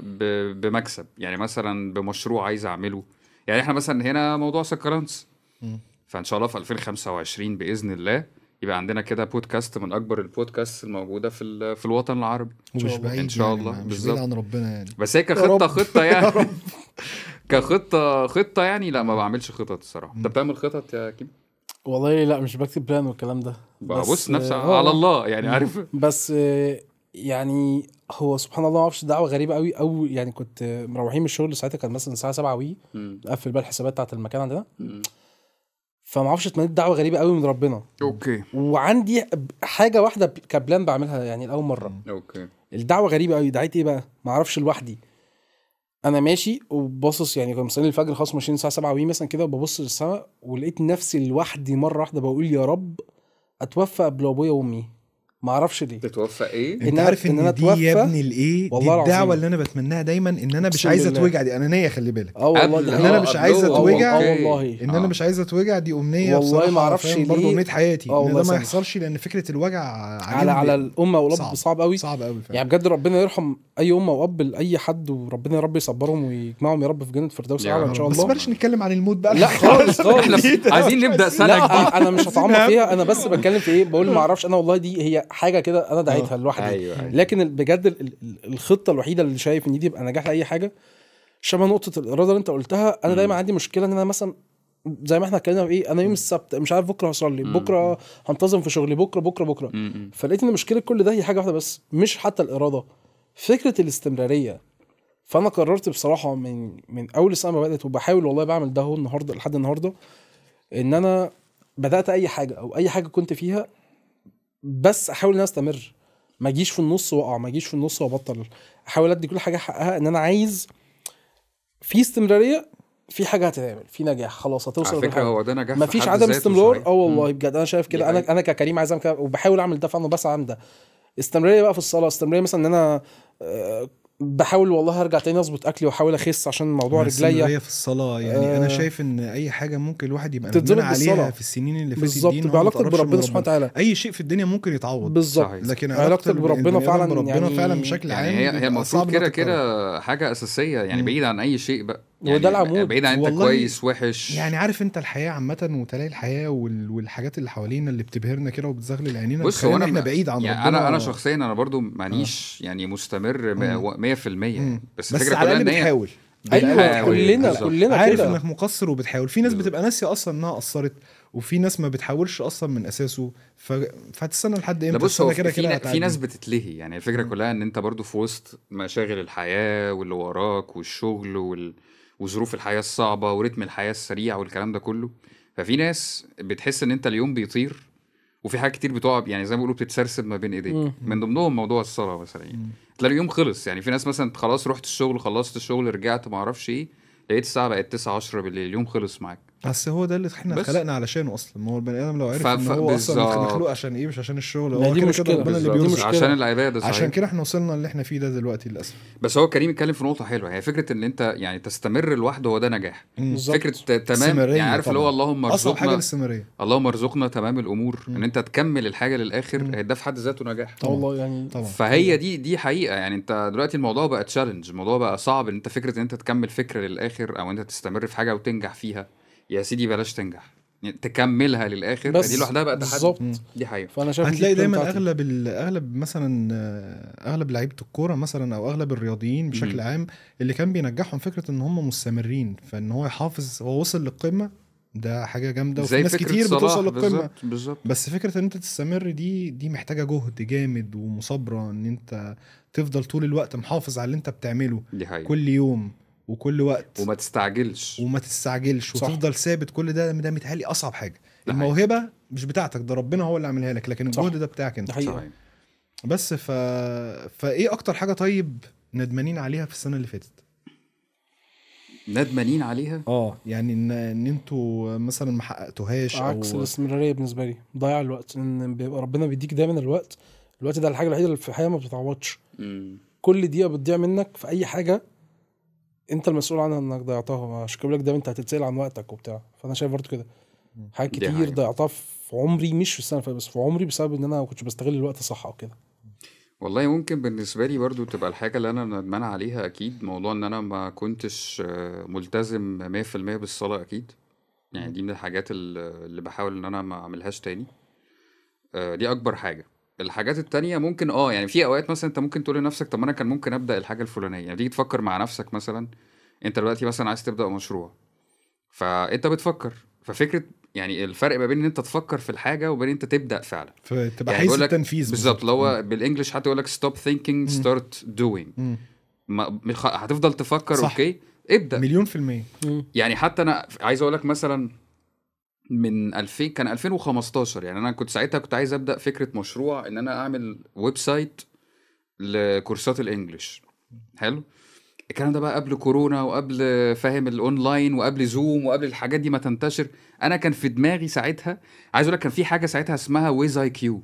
بمكسب يعني مثلا بمشروع عايز اعمله. يعني احنا مثلا هنا موضوع سكرانس فان شاء الله في 2025 باذن الله يبقى عندنا كده بودكاست من اكبر البودكاست الموجوده في الوطن العربي ومش بعيد ان شاء يعني الله مش بعيد عن ربنا يعني. بس هي كخطه يعني كخطه يعني لا ما بعملش خطط الصراحه. انت بتعمل خطط يا كيم؟ والله لا مش بكتب بلان والكلام ده. بص نفسي على الله يعني عارف. بس يعني هو سبحان الله ما اعرفش دعوه غريبه قوي او يعني كنت مروحين من الشغل ساعتها كان مثلا الساعه 7 قفل بقى الحسابات بتاعه المكان عندنا فما اعرفش اتمنيت دعوه غريبه قوي من ربنا. اوكي. وعندي حاجه واحده كبلان بعملها يعني اول مره. اوكي. الدعوه غريبه قوي. دعيت ايه بقى ما اعرفش لوحدي. انا ماشي وباصص يعني كنا مصلين الفجر خلاص ماشيين الساعه 7 مثلا كده وببص للسماء ولقيت نفسي لوحدي مره واحده بقول يا رب اتوفى قبل ابويا وامي. ما اعرفش ليه. تتوفى ايه؟ انت عارف ان دي يا ابني الايه دي الدعوه اللي انا بتمناها دايما ان انا مش عايز اتوجع. دي انانيه خلي بالك. والله ان انا مش عايز اتوجع. والله ان انا مش عايز اتوجع دي امنيه والله ما اعرفش ليه برضه امنيه حياتي ان ده ما سمح. يحصلش لان فكره الوجع على الامه والاب صعب قوي. صعب قوي يعني بجد ربنا يرحم اي امه واب لاي حد وربنا يا رب يصبرهم ويجمعهم يا رب في جنه الفردوس اعلى ان شاء الله. بس بلاش نتكلم عن الموت بقى. لا خالص احنا عايزين نبدا سنه لا انا مش هتعمق فيها. انا بس بتكلم في ايه بقول ما اعرفش انا والله دي هي حاجه كده انا دعيتها لوحدي. أيوة. لكن بجد الخطه الوحيده اللي شايف ان دي تبقى نجاح لاي حاجه شبه نقطه الاراده اللي انت قلتها. انا دايما عندي مشكله ان انا مثلا زي ما احنا اتكلمنا في ايه، انا يوم السبت مش عارف بكره هصلي، بكره هنتظم في شغلي، بكره فلقيت ان مشكله كل ده هي حاجه واحده بس، مش حتى الاراده، فكره الاستمراريه. فانا قررت بصراحه من اول السنه ما بدات، وبحاول والله بعمل ده هو النهارده لحد النهارده، ان انا بدات اي حاجه او اي حاجه كنت فيها بس احاول ان انا استمر، ما اجيش في النص واقع، ما اجيش في النص وابطل، احاول ادي كل حاجه حقها، ان انا عايز في استمراريه، في حاجه هتتعمل، في نجاح، خلاص هتوصل على فكره هو ده نجاح مفيش في حد عدم ذاته استمرار. صحيح. والله بجد انا شايف كده، انا ككريم عايز اعمل كده وبحاول اعمل ده فعلا وبسعى عن ده. استمراريه بقى في الصلاه، استمراريه مثلا ان انا بحاول والله ارجع تاني اظبط اكلي واحاول اخس عشان موضوع رجليا في الصلاه. يعني انا شايف ان اي حاجه ممكن الواحد يبقى تتظبط ندمان عليها بالصلاة. في السنين اللي فاتت بالظبط، دي، إن هو بعلاقتك ما تقربش بربنا من سبحانه وتعالى. اي شيء في الدنيا ممكن يتعوض بالظبط، صحيح. لكن علاقتك بربنا فعلا بربنا يعني فعلا بشكل عام يعني هي بيبقى المفروض صعب إنها كده تتكرر. كده حاجه اساسيه يعني، بعيد عن اي شيء بقى وده يعني، العمود. بعيد عن انت والله كويس وحش يعني عارف انت الحياه عامه، وتلاقي الحياه والحاجات اللي حوالينا اللي بتبهرنا كده وبتزغلل عينينا، بص هو بتخلينا انا احنا بعيد عن يعني ربنا. انا شخصيا انا برضو مانيش يعني مستمر 100% بس الفكره على كلها الاقل ان هي بتحاول. ايوه بحاول. كلنا بالظبط. كلنا عارف كده. انك مقصر وبتحاول. في ناس بالظبط. بتبقى ناسيه اصلا انها قصرت، وفي ناس ما بتحاولش اصلا من اساسه، فهتستنى لحد لا امتى؟ بص هو السنه كده كده في ناس هتعدي. بتتلهي يعني، الفكره كلها ان انت برضو في وسط مشاغل الحياه واللي وراك والشغل وظروف الحياه الصعبه ورتم الحياه السريع والكلام ده كله، ففي ناس بتحس ان انت اليوم بيطير وفي حاجات كتير بتقع يعني زي ما بيقولوا بتتسرسب ما بين ايديك، من ضمنهم موضوع الصلاه مثلا يعني. تلاقي اليوم خلص يعني، في ناس مثلا خلاص رحت الشغل، خلصت الشغل، رجعت ما اعرفش ايه، لقيت الساعه بقت 9 10 بالليل، اليوم خلص معاك. بس هو ده اللي احنا بس اتخلقنا علشانه اصلا. ما هو البني ادم لو عرف ان هو اصلا بالظبط. مخلوق عشان ايه، مش عشان الشغل، ما هو دي كده مشكلة. كده ربنا اللي بالظبط. بيرزق. مشكلة. عشان العباده صحيح. عشان كده احنا وصلنا اللي احنا فيه ده دلوقتي للاسف. بس هو كريم اتكلم في نقطه حلوه، هي فكره ان انت يعني تستمر لوحده هو ده نجاح. بالظبط. فكره تمام استمرارية يعني، عارف اللي هو طبعاً. اللهم اصعب حاجه ارزقنا، الاستمراريه. اللهم ارزقنا تمام الامور، ان انت تكمل الحاجه للاخر، ده في حد ذاته نجاح. والله يعني طبعا. فهي دي حقيقه يعني. انت دلوقتي الموضوع بقى تشالنج، الموضوع بقى صعب ان انت فكره ان انت تكمل فكره للاخر، او انت تستمر في حاجه وتنجح فيها. يا سيدي بلاش تنجح يعني، تكملها للاخر بس دي لوحدها بقى تحدي. بالظبط. دي حقيقه. فانا شايف إن دي هتلاقي القيمة دايما بتاعتي. اغلب مثلا اغلب لعيبه الكوره مثلا، او اغلب الرياضيين بشكل عام، اللي كان بينجحهم فكره ان هم مستمرين، فان هو يحافظ. هو وصل للقمه، ده حاجه جامده، وفي زي ناس فكرة كتير صلاح بتوصل للقمه. بالظبط. بس فكره ان انت تستمر دي محتاجه جهد جامد ومصابره، ان انت تفضل طول الوقت محافظ على اللي انت بتعمله دي حقيقه. كل يوم وكل وقت، وما تستعجلش. وما تستعجلش، صح. وتفضل ثابت. كل ده متهيألي اصعب حاجه. ده الموهبه مش بتاعتك، ده ربنا هو اللي عاملها لك، لكن صح. الجهد ده بتاعك انت. ده حقيقة. صحيح. بس فايه اكتر حاجه طيب ندمانين عليها في السنه اللي فاتت؟ ندمانين عليها؟ يعني ان انتوا مثلا ما حققتوهاش، عكس او الاستمرارية بالنسبة لي، ضياع الوقت، ان بيبقى ربنا بيديك دايما الوقت ده الحاجة الوحيدة اللي في الحياة ما بتتعوضش. كل دقيقة بتضيع منك في اي حاجة انت المسؤول عنها انك ضيعتها، عشان كده بقول لك دايما انت هتتسأل عن وقتك وبتاع. فانا شايف برضه كده حاجات دي كتير حقيقة. ضيعتها في عمري، مش في السنة اللي فاتت بس في عمري، بسبب ان انا ما كنتش بستغل الوقت صح او كده. والله ممكن بالنسبة لي برضو تبقى الحاجة اللي أنا ندمان عليها أكيد موضوع إن أنا ما كنتش ملتزم 100% بالصلاة أكيد. يعني دي من الحاجات اللي بحاول إن أنا ما أعملهاش تاني. دي أكبر حاجة. الحاجات التانية ممكن يعني في أوقات مثلا أنت ممكن تقول لنفسك طب ما أنا كان ممكن أبدأ الحاجة الفلانية. يعني تيجي تفكر مع نفسك مثلا، أنت دلوقتي مثلا عايز تبدأ مشروع، فأنت بتفكر، ففكرة يعني الفرق ما بين إن أنت تفكر في الحاجة وبين أنت تبدأ فعلا. فتبقى يعني حيث بيقول لك التنفيذ بالظبط، اللي هو بالانجلش حتى يقول لك stop thinking start doing. هتفضل تفكر صح. اوكي ابدأ. 1,000,000%. يعني حتى انا عايز اقول لك مثلا من 2000 كان 2015 يعني، انا كنت ساعتها كنت عايز ابدا فكره مشروع ان انا اعمل ويب سايت لكورسات الانجليش. حلو. الكلام ده بقى قبل كورونا وقبل فاهم الاونلاين وقبل زوم وقبل الحاجات دي ما تنتشر. انا كان في دماغي ساعتها، عايز اقول لك كان في حاجه ساعتها اسمها ويز اي كيو.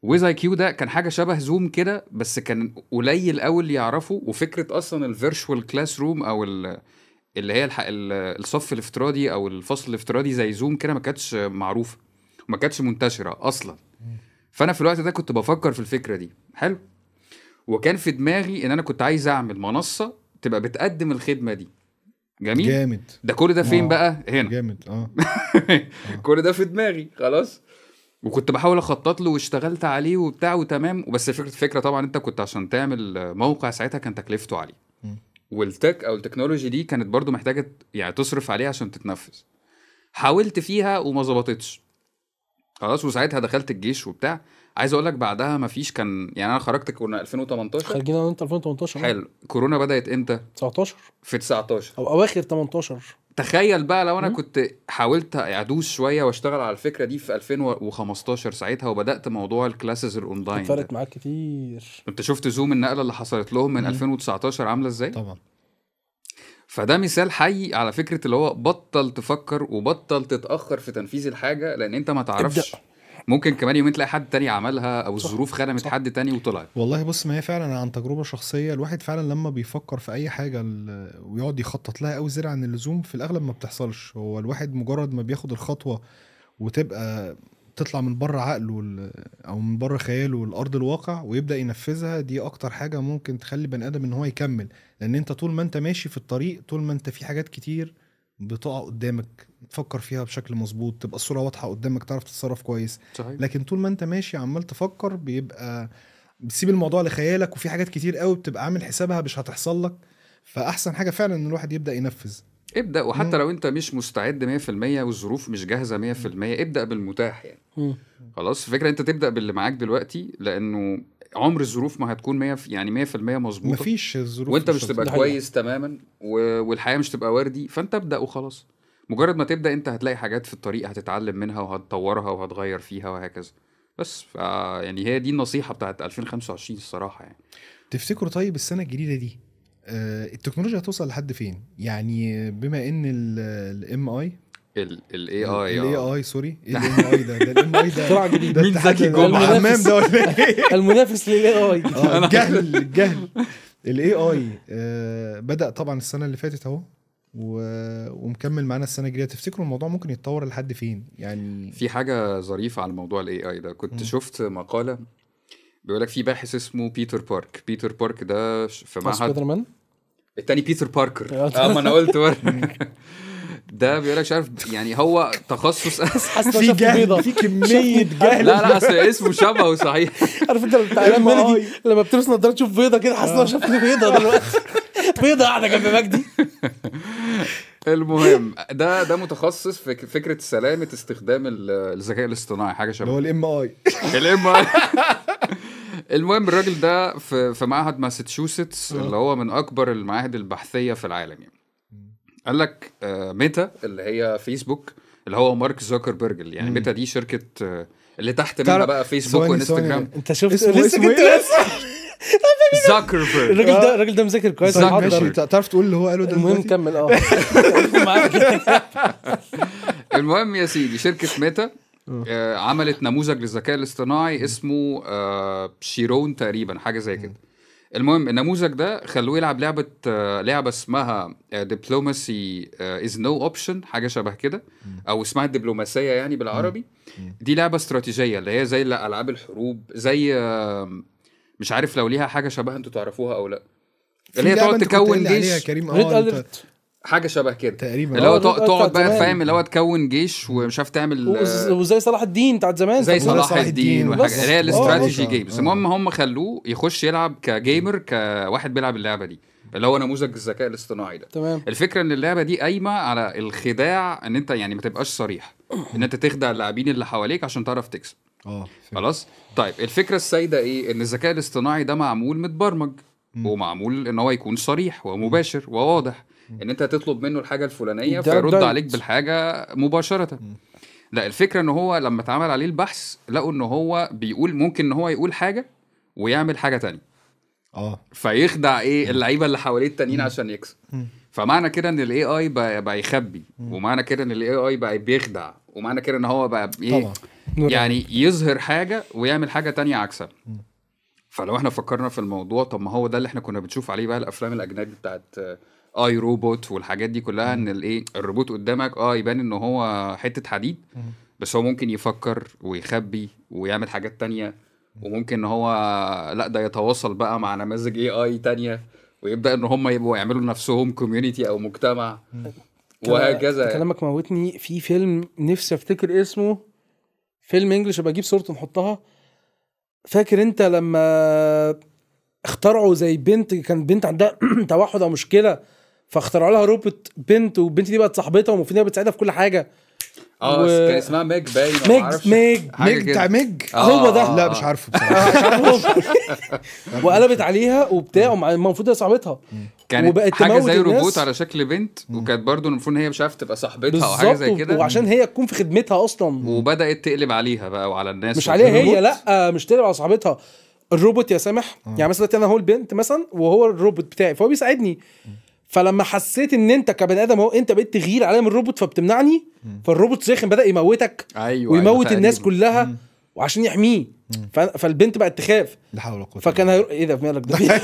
ويز اي كيو ده كان حاجه شبه زوم كده، بس كان قليل قوي اللي يعرفه. وفكره اصلا الفيرتشوال كلاس روم او اللي هي الصف الافتراضي او الفصل الافتراضي زي زوم كده ما كانتش معروفه وما كانتش منتشره اصلا. فانا في الوقت ده كنت بفكر في الفكره دي. حلو. وكان في دماغي ان انا كنت عايز اعمل منصه تبقى بتقدم الخدمه دي. جميل. جامد. ده كل ده فين بقى؟ هنا. جامد. كل ده في دماغي خلاص. وكنت بحاول اخطط له واشتغلت عليه وبتاع وتمام. وبس فكره طبعا انت كنت عشان تعمل موقع ساعتها كان تكلفته عاليه، والتك او التكنولوجي دي كانت برضو محتاجه يعني تصرف عليها عشان تتنفذ. حاولت فيها وما ظبطتش خلاص، وساعتها دخلت الجيش وبتاع. عايز اقول لك بعدها مفيش، كان يعني انا خرجت كنا 2018 خارجين انا وانت 2018 حلو. كورونا بدأت امتى؟ 19 في 19 او اواخر 18. تخيل بقى لو انا كنت حاولت ادوس شويه واشتغل على الفكره دي في 2015 ساعتها، وبدات موضوع الكلاسز الاونلاين ده. فرقت معاك كتير. انت شفت زوم النقله اللي حصلت لهم من 2019 عامله ازاي؟ طبعا. فده مثال حي على فكره اللي هو بطل تفكر وبطل تتاخر في تنفيذ الحاجه، لان انت ما تعرفش ممكن كمان يومين تلاقي حد تاني عملها، او الظروف خدمت حد تاني وطلعت. والله بص، ما هي فعلا عن تجربة شخصية، الواحد فعلا لما بيفكر في أي حاجة ويقعد يخطط لها أوي زيادة عن اللزوم، في الأغلب ما بتحصلش. هو الواحد مجرد ما بياخد الخطوة وتبقى تطلع من بره عقله أو من بره خياله لأرض الواقع ويبدأ ينفذها، دي أكتر حاجة ممكن تخلي بني آدم إن هو يكمل. لأن أنت طول ما أنت ماشي في الطريق، طول ما أنت في حاجات كتير بتقع قدامك تفكر فيها بشكل مظبوط، تبقى الصورة واضحة قدامك، تعرف تتصرف كويس. صحيح. لكن طول ما انت ماشي عمال تفكر، بيبقى بتسيب الموضوع لخيالك، وفي حاجات كتير قوي بتبقى عامل حسابها مش هتحصل لك. فأحسن حاجة فعلا ان الواحد يبدأ ينفذ. ابدأ، وحتى لو انت مش مستعد 100% والظروف مش جاهزة 100%، ابدأ بالمتاح يعني. خلاص، الفكرة انت تبدأ باللي معاك دلوقتي، لانه عمر الظروف ما هتكون 100% مظبوطة، مفيش الظروف، وانت مش تبقى كويس تماما، والحياة مش تبقى وردي. فانت ابدأ وخلاص. مجرد ما تبدأ انت هتلاقي حاجات في الطريق هتتعلم منها وهتطورها وهتغير فيها وهكذا. بس يعني هي دي النصيحة بتاعت 2025 الصراحة يعني. تفتكروا طيب السنة الجديدة دي التكنولوجيا هتوصل لحد فين؟ يعني بما ان الام اي الاي اي سوري، الام اي ده الام اي ده طلع جديد. مين ذكي جمعة؟ الحمام ده ولا ايه؟ المنافس للاي اي. الجهل الاي اي بدأ طبعا السنة اللي فاتت اهو، ومكمل معانا السنة الجديدة. تفتكروا الموضوع ممكن يتطور لحد فين؟ يعني في حاجة ظريفة على موضوع الاي اي ده، كنت شفت مقالة بيقولك في باحث اسمه بيتر بارك ده في معهد سبايدر مان التاني بيتر باركر. ما انا قلت ده بيقولك مش عارف يعني هو تخصص في جهل، في كمية جهل. لا اصل اسمه شبهه صحيح. عارف انت بتاع مجدي لما بتلبس نظاره تشوف بيضه كده، حاسس انه شافني بيضه دلوقتي. بيضه قاعده جنب مجدي. المهم ده متخصص في فكره سلامه استخدام الذكاء الاصطناعي، حاجه شبه هو الام اي. المهم الراجل ده في معهد ماساتشوستس اللي هو من اكبر المعاهد البحثيه في العالم يعني. قال لك ميتا اللي هي فيسبوك، اللي هو مارك زوكربيرج، يعني ميتا دي شركه اللي تحت منها بقى فيسبوك وانستجرام. انت شفت لسه كنت زوكربيرج. الراجل ده مذاكر كويس. ماشي، تعرف تقول اللي هو قاله ده؟ المهم كمل. المهم يا سيدي، شركه ميتا عملت نموذج للذكاء الاصطناعي اسمه شيرون تقريبا، حاجه زي كده. المهم النموذج ده خلوه يلعب لعبه اسمها دبلوماسي از نو اوبشن، حاجه شبه كده، او اسمها الدبلوماسيه يعني بالعربي. دي لعبه استراتيجيه اللي هي زي العاب الحروب، زي مش عارف لو ليها حاجه شبه انتوا تعرفوها او لا، اللي هي تقعد تكون جيش حاجه شبه كده تقريبا، اللي هو تقعد بقى فاهم اللي هو تكون جيش ومش عارف تعمل وزي صلاح الدين بتاعت زمان، زي صلاح الدين والحاجه اللي هي الاستراتيجي جيمز. المهم هم خلوه يخش يلعب كجيمر، كواحد بيلعب اللعبه دي اللي هو نموذج الذكاء الاصطناعي ده. تمام. الفكره ان اللعبه دي قايمه على الخداع، ان انت يعني ما تبقاش صريح، ان انت تخدع اللاعبين اللي حواليك عشان تعرف تكسب. خلاص. طيب الفكره السائده ايه؟ ان الذكاء الاصطناعي ده معمول متبرمج ومعمول ان هو يكون صريح ومباشر وواضح، ان انت تطلب منه الحاجه الفلانيه فيرد عليك بالحاجه مباشره. لا، الفكره ان هو لما اتعمل عليه البحث لقوا ان هو بيقول ممكن ان هو يقول حاجه ويعمل حاجه تانية. فيخدع ايه اللعيبه اللي حواليه التانيين عشان يكسب. فمعنى كده ان الاي اي بقى يخبي، ومعنى كده ان الاي اي بقى بيخدع، ومعنى كده ان هو بقى ايه يعني يظهر حاجه ويعمل حاجه تانية عكسها. فلو احنا فكرنا في الموضوع، طب ما هو ده اللي احنا كنا بنشوف عليه بقى الافلام الاجنبي بتاعت اي روبوت والحاجات دي كلها، ان الايه الروبوت قدامك يبان ان هو حته حديد، بس هو ممكن يفكر ويخبي ويعمل حاجات تانية، وممكن ان هو لا ده يتواصل بقى مع نماذج اي اي تانية، ويبدا ان هم يبقوا يعملوا لنفسهم كوميونيتي او مجتمع وهكذا. كلامك موتني. في فيلم نفسي افتكر اسمه، فيلم انجلش، ابقى اجيب صورته نحطها. فاكر انت لما اخترعوا زي بنت، كان بنت عندها توحد او مشكله، فاخترعوا لها روبوت بنت، والبنت دي بقت صاحبتها ومفروض انها بتساعدها في كل حاجه. كان اسمها ميج باين ميج حاجه ميج بتاع كده. ميج هو ده. لا مش عارفه بصراحه. وقلبت عليها وبتاع المفروض هي صاحبتها كانت وبقت حاجه تموت زي الناس. روبوت على شكل بنت، وكانت برضو المفروض ان هي مش عارفه تبقى صاحبتها او حاجه زي بالظبط، كده، وعشان هي تكون في خدمتها اصلا، وبدات تقلب عليها بقى وعلى الناس مش عليها وكده. هي، لا مش تقلب على صاحبتها. الروبوت يا سامح يعني مثلا انا هو البنت مثلا وهو الروبوت بتاعي، فهو بيساعدني. فلما حسيت ان انت كبني ادم هو انت بقيت تغير عليا من الروبوت فبتمنعني، فالروبوت سخن بدا يموتك ايوه ويموت أيوة الناس تقريباً. كلها وعشان يحميه. فالبنت بقت تخاف، لا حول ولا قوه. فكان ايه ده مالك ده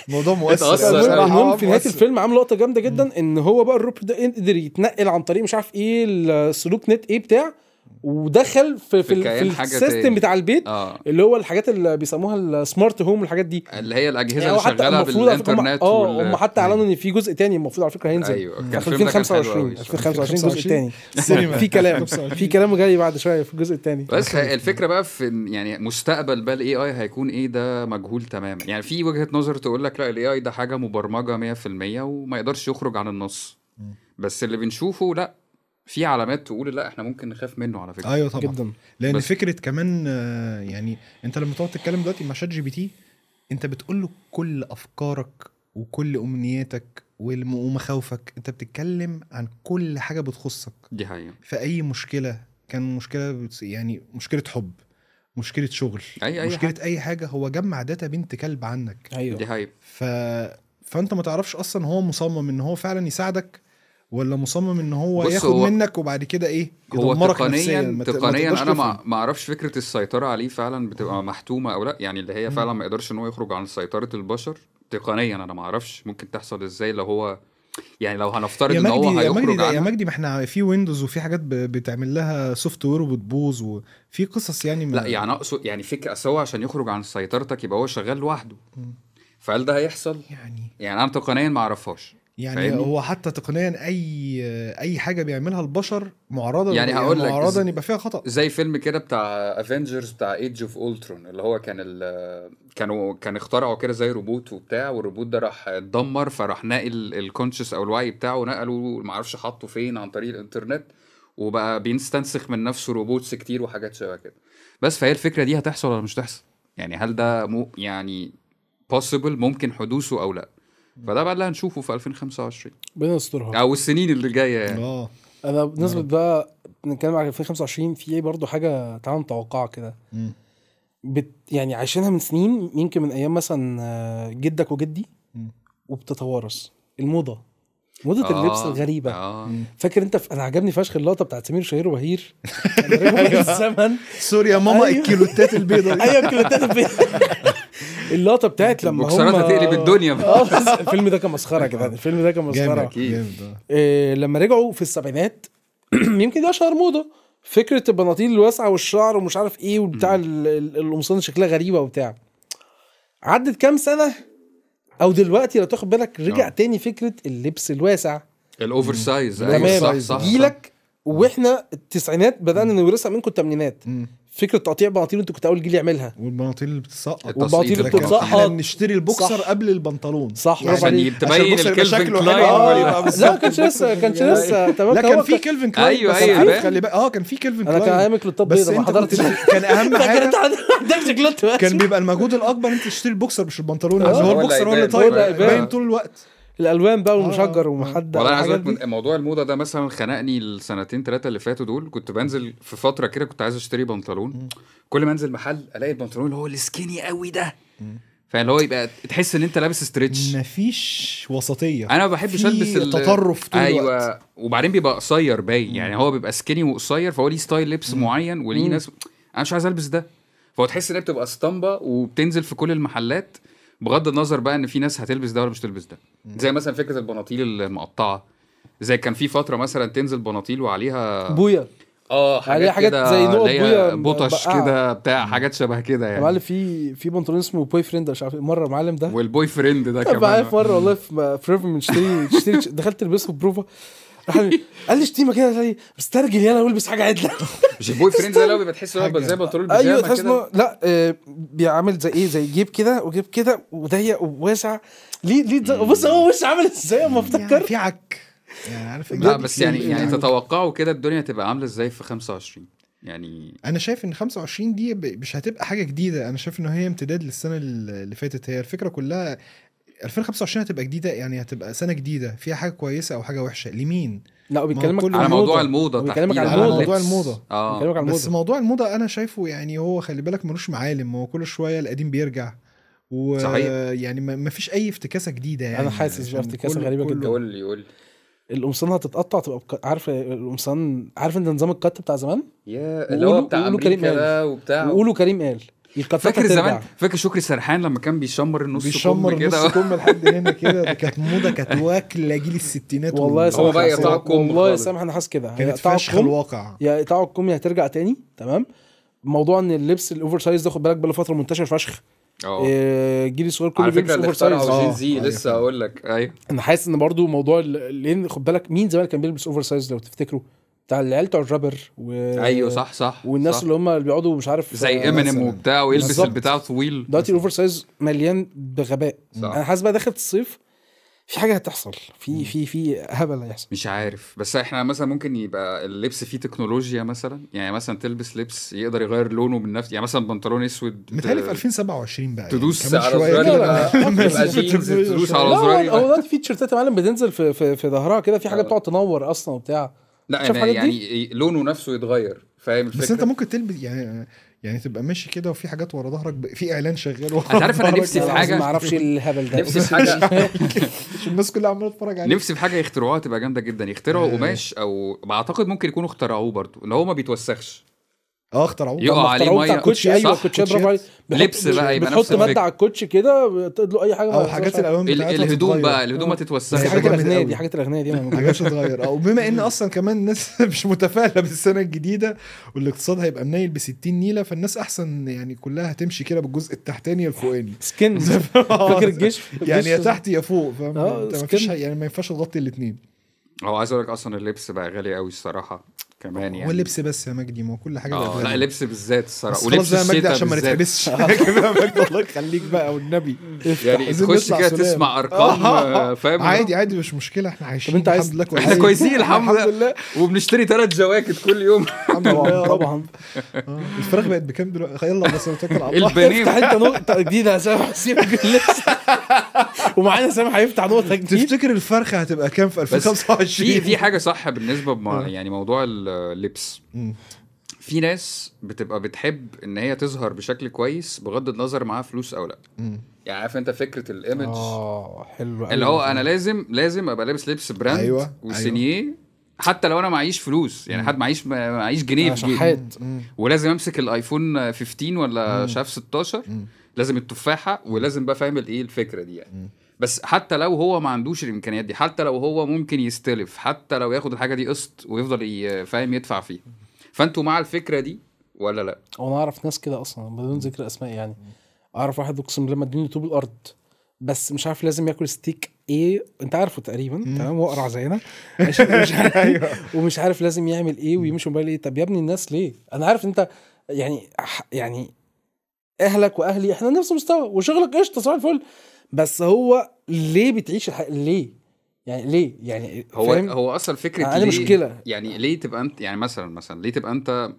موضوع مؤثر. اتأثر. المهم في نهايه الفيلم عمل لقطه جامده جدا ان هو بقى الروبوت ده قدر يتنقل عن طريق مش عارف ايه السلوك نت ايه بتاع، ودخل في كيان حاجة السيستم تاني. بتاع البيت اللي هو الحاجات اللي بيسموها السمارت هوم والحاجات دي، اللي هي الاجهزه يعني اللي حتى شغاله المفروض على فكرة بالانترنت هم حتى اعلنوا ان في جزء تاني المفروض على فكره هينزل ايوه في كان الفيلم ده كان حلو 2025 قوي. 2025 الجزء الثاني السينما. في كلام جاي بعد شويه في الجزء الثاني. بس الفكره بقى في يعني مستقبل بقى الاي اي هيكون ايه، ده مجهول تماما. يعني في وجهه نظر تقول لك لا الاي اي ده حاجه مبرمجه 100% وما يقدرش يخرج عن النص، بس اللي بنشوفه لا، في علامات تقول لا احنا ممكن نخاف منه على فكره. ايوه طبعا جدا. لان بس- فكره كمان يعني انت لما تقعد تتكلم دلوقتي مع شات جي بي تي، انت بتقول له كل افكارك وكل امنياتك ومخاوفك، انت بتتكلم عن كل حاجه بتخصك دي حقيقه. في اي مشكله، كان مشكله يعني مشكله حب، مشكله شغل، أي مشكله حاجة. اي حاجه، هو جمع داتا بنت كلب عنك. دي ايوه حقيقه. فانت ما تعرفش اصلا هو مصمم ان هو فعلا يساعدك ولا مصمم ان هو بص، ياخد هو- منك وبعد كده ايه هو يدمرك نفسيا. تقنيا تقدرش انا تفهم. ما اعرفش فكره السيطره عليه فعلا بتبقى محتومه او لا، يعني اللي هي فعلا ما يقدرش ان هو يخرج عن سيطره البشر تقنيا. انا ما اعرفش ممكن تحصل ازاي لو هو، يعني لو هنفترض يا ان هو مجدي يا مجدي هيخرج يا عنها. مجدي، ما احنا في ويندوز وفي حاجات بتعمل لها سوفت وير وبتبوظ وفي قصص يعني لا يعني اقصد يعني فكره، اصل هو عشان يخرج عن سيطرتك يبقى هو شغال لوحده، فهل ده هيحصل؟ يعني انا تقنيا ما اعرفهاش. يعني فاهمني؟ هو حتى تقنيا اي حاجه بيعملها البشر معرضه، يعني هقول لك معرضه ان يبقى فيها خطا. زي فيلم كده بتاع افنجرز بتاع ايدج اوف اولترون، اللي هو كان اخترعوا كده زي روبوت وبتاع، والروبوت ده راح اتدمر، فراح ناقل الكونشس او الوعي بتاعه، نقله ما اعرفش حطه فين عن طريق الانترنت، وبقى بيستنسخ من نفسه روبوتس كتير وحاجات شبه كده. بس فهي الفكره دي هتحصل ولا مش تحصل؟ يعني هل ده يعني possible ممكن حدوثه او لا؟ فده بقى اللي هنشوفه في 2025 ربنا يسترها. او السنين اللي جايه يعني. انا بالنسبه بقى نتكلم عن 2025 في ايه برضو حاجه تعال نتوقعها كده، يعني عايشينها من سنين، يمكن من ايام مثلا جدك وجدي، وبتتوارث الموضه، موضه اللبس الغريبه. فاكر انت انا عجبني فشخ اللقطه بتاعت سمير شهير وبهير الزمن سوري يا ماما. أيوة. الكيلوتات البيضاء. ايوه الكيلوتات البيضاء. اللقطه بتاعت لما بوكسرات هتقلب الدنيا. الفيلم ده كان مسخره كده، الفيلم ده كان مسخره. لما رجعوا في السبعينات يمكن ده اشهر موضه، فكره البناطيل الواسعه والشعر ومش عارف ايه وبتاع القمصان شكلها غريبه وبتاع. عدت كام سنه او دلوقتي لو تاخد بالك رجع تاني فكره اللبس الواسع الاوفر سايز. تمام. جيلك واحنا التسعينات بدانا نورثها منكم الثمانينات، فكره تقطيع بناطيل انتوا كنتوا اول جيل يعملها، والبناطيل اللي بتسقط، والبناطيل اللي بتتسقط. احنا نشتري البوكسر قبل البنطلون، صح، عشان تبين الكلفن كلاين. لا كانش لسه تمام. لا كان في كيلفن كلاين. ايوه خلي بالك كان في كيلفن كلاين. انا كان ايامك للطب بس ما حضرتش. كان اهم حاجه كان كان بيبقى المجهود الاكبر انت تشتري البوكسر مش البنطلون، عشان هو البوكسر هو اللي طاير باين طول الوقت، الالوان بقى والمشجر ومحدد. والله انا عايز اقول موضوع الموضه ده مثلا خنقني السنتين 3 اللي فاتوا دول. كنت بنزل في فتره كده كنت عايز اشتري بنطلون، كل ما انزل محل الاقي البنطلون اللي هو السكيني قوي ده، فاللي هو يبقى تحس ان انت لابس ستريتش، مفيش وسطيه. انا ما بحبش البس التطرف طول الوقت. ايوه، وبعدين بيبقى قصير باين، يعني هو بيبقى سكيني وقصير، فهو ليه ستايل لبس معين وليه ناس انا مش عايز البس ده، فهو تحس ان هي بتبقى اسطمبه وبتنزل في كل المحلات، بغض النظر بقى ان في ناس هتلبس ده ولا مش تلبس ده. زي مثلا فكره البناطيل المقطعه، زي كان في فتره مثلا تنزل بناطيل وعليها بويا، حاجات زي نقط بويا بوطش كده بتاع حاجات شبه كده يعني. معلم في بنطلون اسمه بوي فريند مش عارف مره معلم ده، والبوي فريند ده كمان كمان مره والله في ريفن بنشتري دخلت البسه بروفا، قال لي شتيمه كده زي مسترجل يلا والبس حاجه عدله. مش البوي فريند ده لو بيبقى تحس ان هو زي بنطلون البيجامه ايوه كده. تحس انه لا بيعمل زي ايه، زي جيب كده وجيب كده وضيق وواسع. ليه بص هو وش عامل ازاي اما افتكر في عك يعني عارف لا بس يعني تتوقعوا كده الدنيا تبقى عامله ازاي في 25 يعني؟ انا شايف ان 25 دي مش هتبقى حاجه جديده، انا شايف ان هي امتداد للسنه اللي فاتت. هي الفكره كلها 2025 هتبقى جديده، يعني هتبقى سنه جديده فيها حاجه كويسه او حاجه وحشه لمين. لا بيكلمك على موضوع الموضه، بيكلمك تحديدا على موضوع الموضه. بيكلمك على بس موضوع الموضه انا شايفه يعني هو خلي بالك ملوش معالم، هو كل شويه القديم بيرجع ويعني ما فيش اي افتكاسه جديده يعني. انا حاسس بافتكاسه غريبه جدا. قول لي القمصان هتتقطع تبقى عارف القمصان، عارف انت نظام الكت بتاع زمان اللي هو بتاع امريكا ده وبتاع، وقولوا كريم قال فاكر زمان، فاكر شكري سرحان لما كان بيشمر النص كم كده، نص كم لحد هنا كده، دي كانت موضه كانت واكله جيل الستينات. والله هو بقى يقطع الكم، والله يا سامح انا حاسس كده كانت فشخ الواقع، يا يقطعوا الكم يا هترجع تاني. تمام. موضوع ان اللبس الاوفر سايز ده خد بالك بقى له فتره منتشر فشخ. جيل الصغير كله بيلبس اوفر سايز. جين زي لسه هقول لك. ايوه انا حاسس ان برضو موضوع لان خد بالك مين زمان كان بيلبس اوفر سايز لو تفتكروا، بتاع العيال بتوع الرابر ايوه صح والناس صح. اللي هم اللي بيقعدوا مش عارف زي امينيم وبتاع ويلبس البتاع طويل. دلوقتي الاوفر سايز مليان بغباء. انا حاسس بقى دخلت الصيف في حاجه هتحصل، في هبل هيحصل. مش عارف، بس احنا مثلا ممكن يبقى اللبس فيه تكنولوجيا مثلا، يعني مثلا تلبس لبس يقدر يغير لونه من نفسه، يعني مثلا بنطلون اسود متهيألي في 2027 بقى تدوس على زرار تدوس على زرار. هو دلوقتي في تيشيرتات يا معلم بتنزل في ظهرها كده، في حاجه بتقعد تنور اصلا وبتاع. لا يعني لونه نفسه يتغير، فاهم الفكره؟ بس انت ممكن تلبس يعني تبقى ماشي كده وفي حاجات ورا ظهرك في اعلان شغال ورا. انت عارف انا نفسي في حاجه، ما اعرفش الهبل ده، نفسي في حاجه الناس كلها عماله تتفرج عليه. نفسي في حاجه يخترعوها تبقى جامده جدا، يخترعوا قماش او بعتقد ممكن يكونوا اخترعوه برضو، اللي هو ما بيتوسخش. اخترعوه يقع عليه ميه كوتش. ايوه كوتش، برافو عليك. لبس بقى يبقى نفس ماده على الكوتش كده تدلق اي حاجه، او حاجات الالوان بتاعتها الهدوم بقى، الهدوم ما تتوسخش. حاجات الاغنيه دي، حاجات الاغنيه دي ما حاجات تتغير. او بما ان اصلا كمان الناس مش متفائله بالسنه الجديده والاقتصاد هيبقى منيل ب 60 نيله، فالناس احسن يعني كلها هتمشي كده بالجزء التحتاني الفوقاني سكن. فاكر الجيش يعني يا تحت يا فوق، فاهم؟ انت ما فيش يعني ما ينفعش تغطي الاثنين. هو عايز اقول لك اصلا اللبس بقى غالي قوي الصراحه كمان يعني. هو اللبس بس يا مجدي، ما هو كل حاجه بقت غاليه. لا اللبس بالذات الصراحه، ولبس الشتاء عشان ما نتحبسش كده. مجدي الله يخليك بقى والنبي، يعني تخش كده تسمع ارقام، فاهم؟ عادي مش مشكله، احنا عايشين الحمد لله احنا كويسين الحمد لله، وبنشتري 3 جواكت كل يوم. طبعا. الفراخ بقت بكام دلوقتي؟ يلا بس نتكل على الله. البانيه افتح انت نقطه جديده يا سامح، سيبك اللبس ومعانا سامح هيفتح نقطه جديده. تفتكر الفرخه هتبقى كام في 2025؟ في حاجه صح بالنسبه يعني موضوع اللبس. في ناس بتبقى بتحب ان هي تظهر بشكل كويس بغض النظر معاها فلوس او لا. يعني عارف انت فكره الايمج، حلو اللي هو انا لازم ابقى لابس لبس براند. أيوة. وسينيه حتى لو انا معيش فلوس، يعني حد معيش جنيه في جيبي، ولازم امسك الايفون 15 ولا شاف 16، لازم التفاحه، ولازم بقى فاهم ايه الفكره دي يعني. بس حتى لو هو ما عندوش الامكانيات دي، حتى لو هو ممكن يستلف، حتى لو ياخد الحاجه دي قسط ويفضل فاهم يدفع فيها. فانتوا مع الفكره دي ولا لا؟ انا اعرف ناس كده اصلا بدون ذكر اسماء يعني. اعرف واحد اقسم بالله مديني طوب الارض، بس مش عارف لازم ياكل ستيك ايه، انت عارفه تقريبا تمام، واقرع زينا مش عارف ومش عارف لازم يعمل ايه ويمشي موبايل ايه. طب يا ابني الناس ليه؟ انا عارف انت يعني اهلك واهلي احنا نفس المستوى وشغلك قشطه صباح الفل، بس هو ليه بتعيش ليه يعني؟ ليه يعني؟ هو اصلا فكره ليه مشكله يعني. ليه تبقى انت يعني مثلا ليه تبقى انت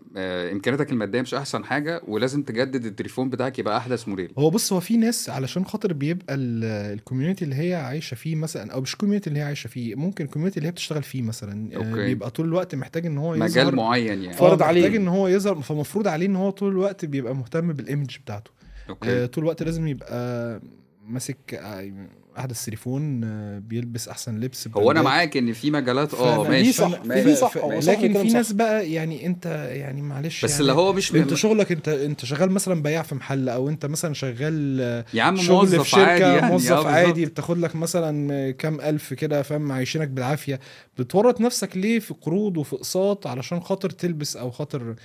امكانياتك الماديه مش احسن حاجه ولازم تجدد التليفون بتاعك يبقى احدث موديل؟ هو بص، هو في ناس علشان خاطر بيبقى الكوميونتي اللي هي عايشه فيه مثلا، او مش الكوميونتي اللي هي عايشه فيه، ممكن الكوميونتي اللي هي بتشتغل فيه مثلا بيبقى طول الوقت محتاج ان هو يظهر مجال معين يعني، فرض عليه محتاج ان هو يظهر، فمفروض عليه ان هو طول الوقت بيبقى مهتم بالايمج بتاعته. طول الوقت لازم يبقى ماسك احدث تليفون، بيلبس احسن لبس. هو انا معاك ان في مجالات ماشي صح، لكن في ناس بقى يعني انت يعني معلش، بس يعني اللي هو مش انت شغلك، انت شغال مثلا بياع في محل، او انت مثلا شغال يا عم شغل في شركه عادي يعني، موظف عادي بتاخد لك مثلا كام الف كده، فاهم؟ معيشينك بالعافيه، بتورط نفسك ليه في قروض وفي اقساط علشان خاطر تلبس او خاطر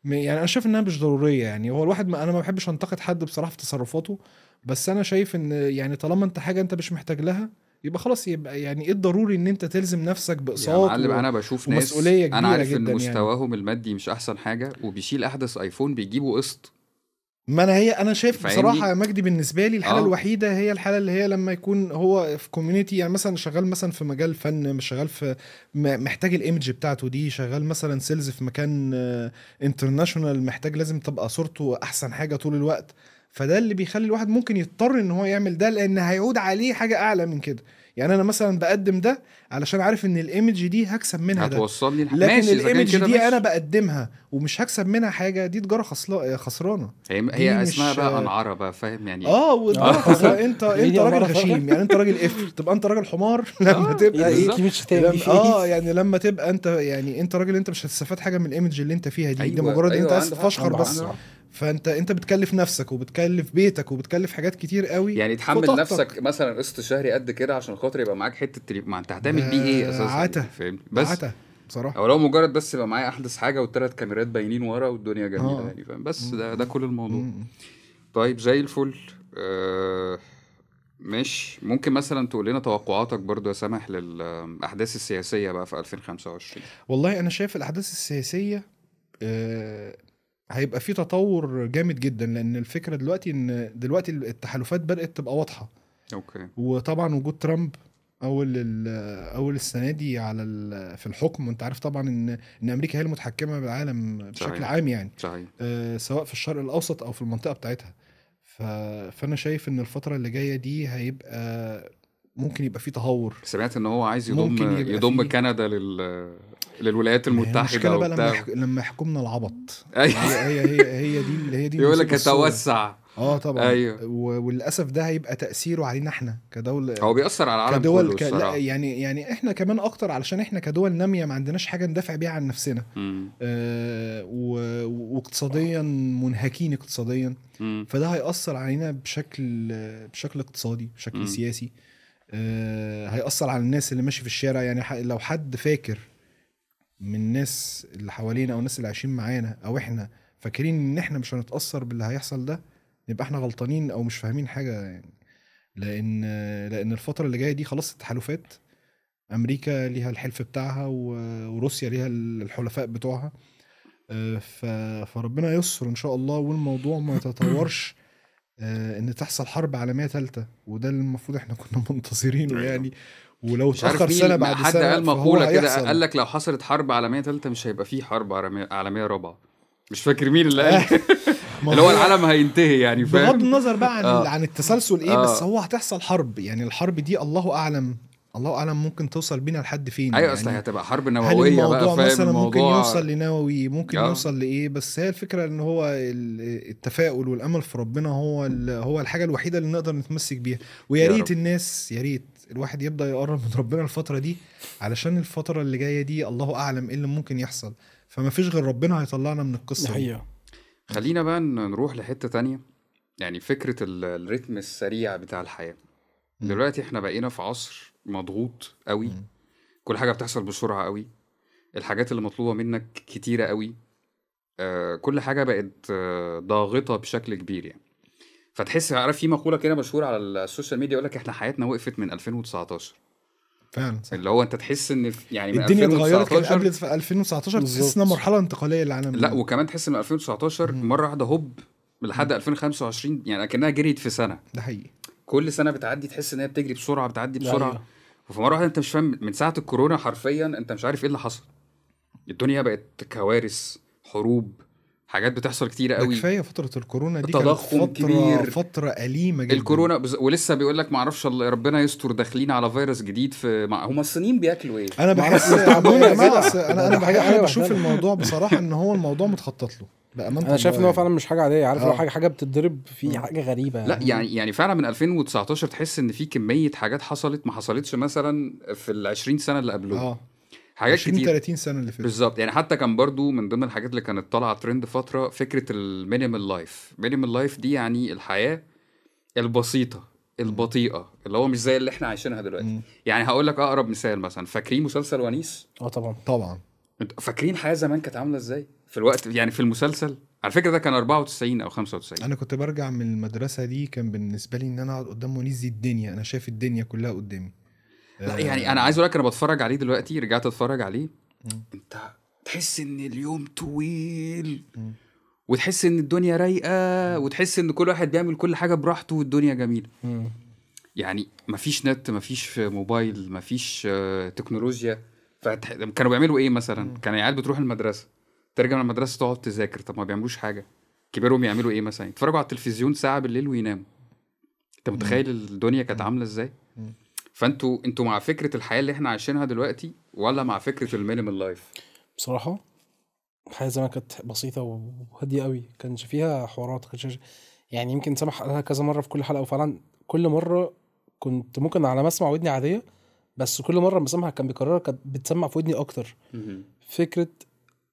يعني. انا شايف انها مش ضروريه يعني. هو الواحد انا ما بحبش انتقد حد بصراحه في تصرفاته، بس انا شايف ان يعني طالما انت حاجه انت مش محتاج لها يبقى خلاص، يبقى يعني ايه الضروري ان انت تلزم نفسك باقساط؟ يا معلم انا بشوف ناس انا عارف ان مستواهم يعني المادي مش احسن حاجه وبيشيل احدث ايفون بيجيبوا قسط ما انا شايف فاهمني؟ بصراحه يا مجدي، بالنسبه لي الحاله آه. الوحيده هي الحاله اللي هي لما يكون هو في كوميونيتي، يعني مثلا شغال مثلا في مجال فن، مش شغال في محتاج الايمج بتاعته دي، شغال مثلا سيلز في مكان انترناشونال، محتاج لازم تبقى صورته احسن حاجه طول الوقت. فده اللي بيخلي الواحد ممكن يضطر ان هو يعمل ده، لان هيعود عليه حاجه اعلى من كده. يعني انا مثلا بقدم ده علشان عارف ان الايمج دي هكسب منها ده، هتوصلني لكن ماشي، اذا كان الايمج كده دي انا ماشي. بقدمها ومش هكسب منها حاجه، دي تجاره خسرانه. هي دي هي اسمها مش بقى انعاره بقى، فاهم يعني؟ والضرر خسران. انت هي دي راجل أمارة غشيم، فارغة. يعني انت راجل قفل، تبقى انت راجل حمار لما تبقى ايه. بالظبط. ايه مش هتعمل يعني لما تبقى انت، يعني انت راجل، انت مش هتستفاد حاجه من الايمج اللي انت فيها دي. ده ايوه مجرد ان انت ايوه، عايز عنده حق، تفشخر عنده حق. بس. فانت بتكلف نفسك وبتكلف بيتك وبتكلف حاجات كتير قوي يعني فوق تحمل طاقتك. نفسك مثلا قسط شهري قد كده عشان خاطر يبقى معاك حته ما انت هتعمل بيه ايه اساسا؟ عتا يعني فاهم؟ بس عتا بصراحه. او لو مجرد بس يبقى معايا احدث حاجه والثلاث كاميرات باينين ورا والدنيا جميله، اه. يعني فاهم؟ بس ده كل الموضوع. مم. طيب زي الفل. ماشي، ممكن مثلا تقول لنا توقعاتك برضو يا سامح للاحداث السياسيه بقى في 2025؟ والله انا شايف الاحداث السياسيه هيبقى في تطور جامد جدا، لان الفكره دلوقتي ان دلوقتي التحالفات بدات تبقى واضحه. اوكي. وطبعا وجود ترامب اول السنه دي في الحكم، وانت عارف طبعا ان امريكا هي المتحكمه بالعالم بشكل صحيح. عام يعني. صحيح. سواء في الشرق الاوسط او في المنطقه بتاعتها. فانا شايف ان الفتره اللي جايه دي هيبقى ممكن يبقى في تهور. سمعت ان هو عايز ممكن يبقى يضم فيه. كندا للولايات ما هي المتحده المشكله بقى وبتاع. لما يحكمنا العبط. أيوة. هي دي يقول لك المصيبة السوداء. يتوسع. طبعا. ايوه. وللاسف ده هيبقى تاثيره علينا احنا كدوله. هو بيأثر على العالم كدول كله لا الصراحه. يعني احنا كمان اكتر، علشان احنا كدول ناميه ما عندناش حاجه ندافع بيها عن نفسنا. واقتصاديا منهكين اقتصاديا. فده هيأثر علينا بشكل اقتصادي، بشكل سياسي. هيأثر على الناس اللي ماشي في الشارع. يعني لو حد فاكر من الناس اللي حوالينا او الناس اللي عايشين معانا او احنا فاكرين ان احنا مش هنتأثر باللي هيحصل ده، يبقى احنا غلطانين او مش فاهمين حاجة يعني. لان الفترة اللي جاية دي خلاص التحالفات، امريكا ليها الحلف بتاعها وروسيا ليها الحلفاء بتوعها. فربنا يستر ان شاء الله والموضوع ما يتطورش ان تحصل حرب عالمية ثالثة، وده اللي المفروض احنا كنا منتظرينه يعني. ولو اتأخر سنة بعد حد سنة قال مقولة كده، قال لك لك لو حصلت حرب عالمية ثالثة مش هيبقى فيه حرب عالمية رابعة. مش فاكر مين اللي قال اللي هو العالم هينتهي يعني، فاهم؟ بغض النظر بقى عن التسلسل ايه. بس هو هتحصل حرب، يعني الحرب دي الله اعلم ممكن توصل بينا لحد فين. ايوه، يعني اصل هتبقى حرب هل نووية الموضوع بقى، فاهم؟ مثلا ممكن الموضوع يوصل لنووي، ممكن يوصل لايه. بس هي الفكرة ان هو التفاؤل والامل في ربنا هو الحاجة الوحيدة اللي نقدر نتمسك بيها. ويا ريت الناس، يا ريت الواحد يبدأ يقرب من ربنا الفترة دي، علشان الفترة اللي جاية دي الله اعلم ايه اللي ممكن يحصل. فما فيش غير ربنا هيطلعنا من القصة دي. خلينا بقى نروح لحتة تانية. يعني فكرة الريتم السريع بتاع الحياة. دلوقتي احنا بقينا في عصر مضغوط قوي. كل حاجة بتحصل بسرعة قوي. الحاجات اللي مطلوبة منك كتيرة قوي. كل حاجة بقت ضاغطة بشكل كبير يعني. فتحس، عارف، في مقولة كده مشهورة على السوشيال ميديا يقولك احنا حياتنا وقفت من 2019. فعلا صح. اللي هو انت تحس ان يعني من الدنيا اتغيرت. كان 2019 قبل في 2019 تحس انها مرحله انتقاليه للعالم. لا، وكمان تحس ان 2019 مره واحده هوب لحد 2025، يعني اكنها جريت في سنه. ده حقيقي. كل سنه بتعدي تحس ان هي بتجري بسرعه، بتعدي بسرعه. وفي مره واحده انت مش فاهم، من ساعه الكورونا حرفيا انت مش عارف ايه اللي حصل. الدنيا بقت كوارث، حروب، حاجات بتحصل كتيره قوي. كفايه فتره الكورونا دي تضخم كبير، فتره أليمة جدا. الكورونا ولسه بيقول لك ما اعرفش، ربنا يستر، داخلين على فيروس جديد. هم الصينيين بياكلوا ايه؟ انا بحس انا بشوف الموضوع بصراحه ان هو الموضوع متخطط له بامانه. انا شايف ان هو فعلا مش حاجه عاديه، عارف؟ لو حاجه بتتضرب في حاجه غريبه. لا يعني فعلا من 2019 تحس ان في كميه حاجات حصلت ما حصلتش مثلا في ال20 سنه اللي قبلهم. حاجات 20 كتير 30 سنه اللي فاتت بالظبط. يعني حتى كان برضو من ضمن الحاجات اللي كانت طالعه ترند فتره فكره المينيمال لايف دي، يعني الحياه البسيطه البطيئه اللي هو مش زي اللي احنا عايشينها دلوقتي. يعني هقول لك اقرب مثال، مثلا فاكرين مسلسل ونيس؟ طبعا. فاكرين حياه زمان كانت عامله ازاي في الوقت، يعني في المسلسل على فكره ده كان 94 او 95. انا كنت برجع من المدرسه دي، كان بالنسبه لي ان انا اقعد قدام ونيس دي الدنيا، انا شايف الدنيا كلها قدامي. لا يعني انا عايز اقول لك، انا بتفرج عليه دلوقتي، رجعت اتفرج عليه. انت تحس ان اليوم طويل وتحس ان الدنيا رايقه، وتحس ان كل واحد بيعمل كل حاجه براحته والدنيا جميله. يعني مفيش نت، مفيش موبايل، مفيش تكنولوجيا. كانوا بيعملوا ايه مثلا؟ كان العيال بتروح المدرسه، ترجع من المدرسه تقعد تذاكر. طب ما بيعملوش حاجه. كبرهم يعملوا ايه مثلا؟ يتفرجوا على التلفزيون ساعه بالليل ويناموا. انت متخيل الدنيا كانت عامله ازاي؟ فانتوا مع فكره الحياه اللي احنا عايشينها دلوقتي ولا مع فكره المينيمال لايف؟ بصراحه الحياه زمان كانت بسيطه وهاديه قوي، كانش فيها حوارات، كانش يعني يمكن سامح قالها كذا مره في كل حلقه، وفعلا كل مره كنت ممكن على ما اسمع ودني عاديه، بس كل مره ما سامحها كان بيكررها كانت بتسمع في ودني اكتر. فكره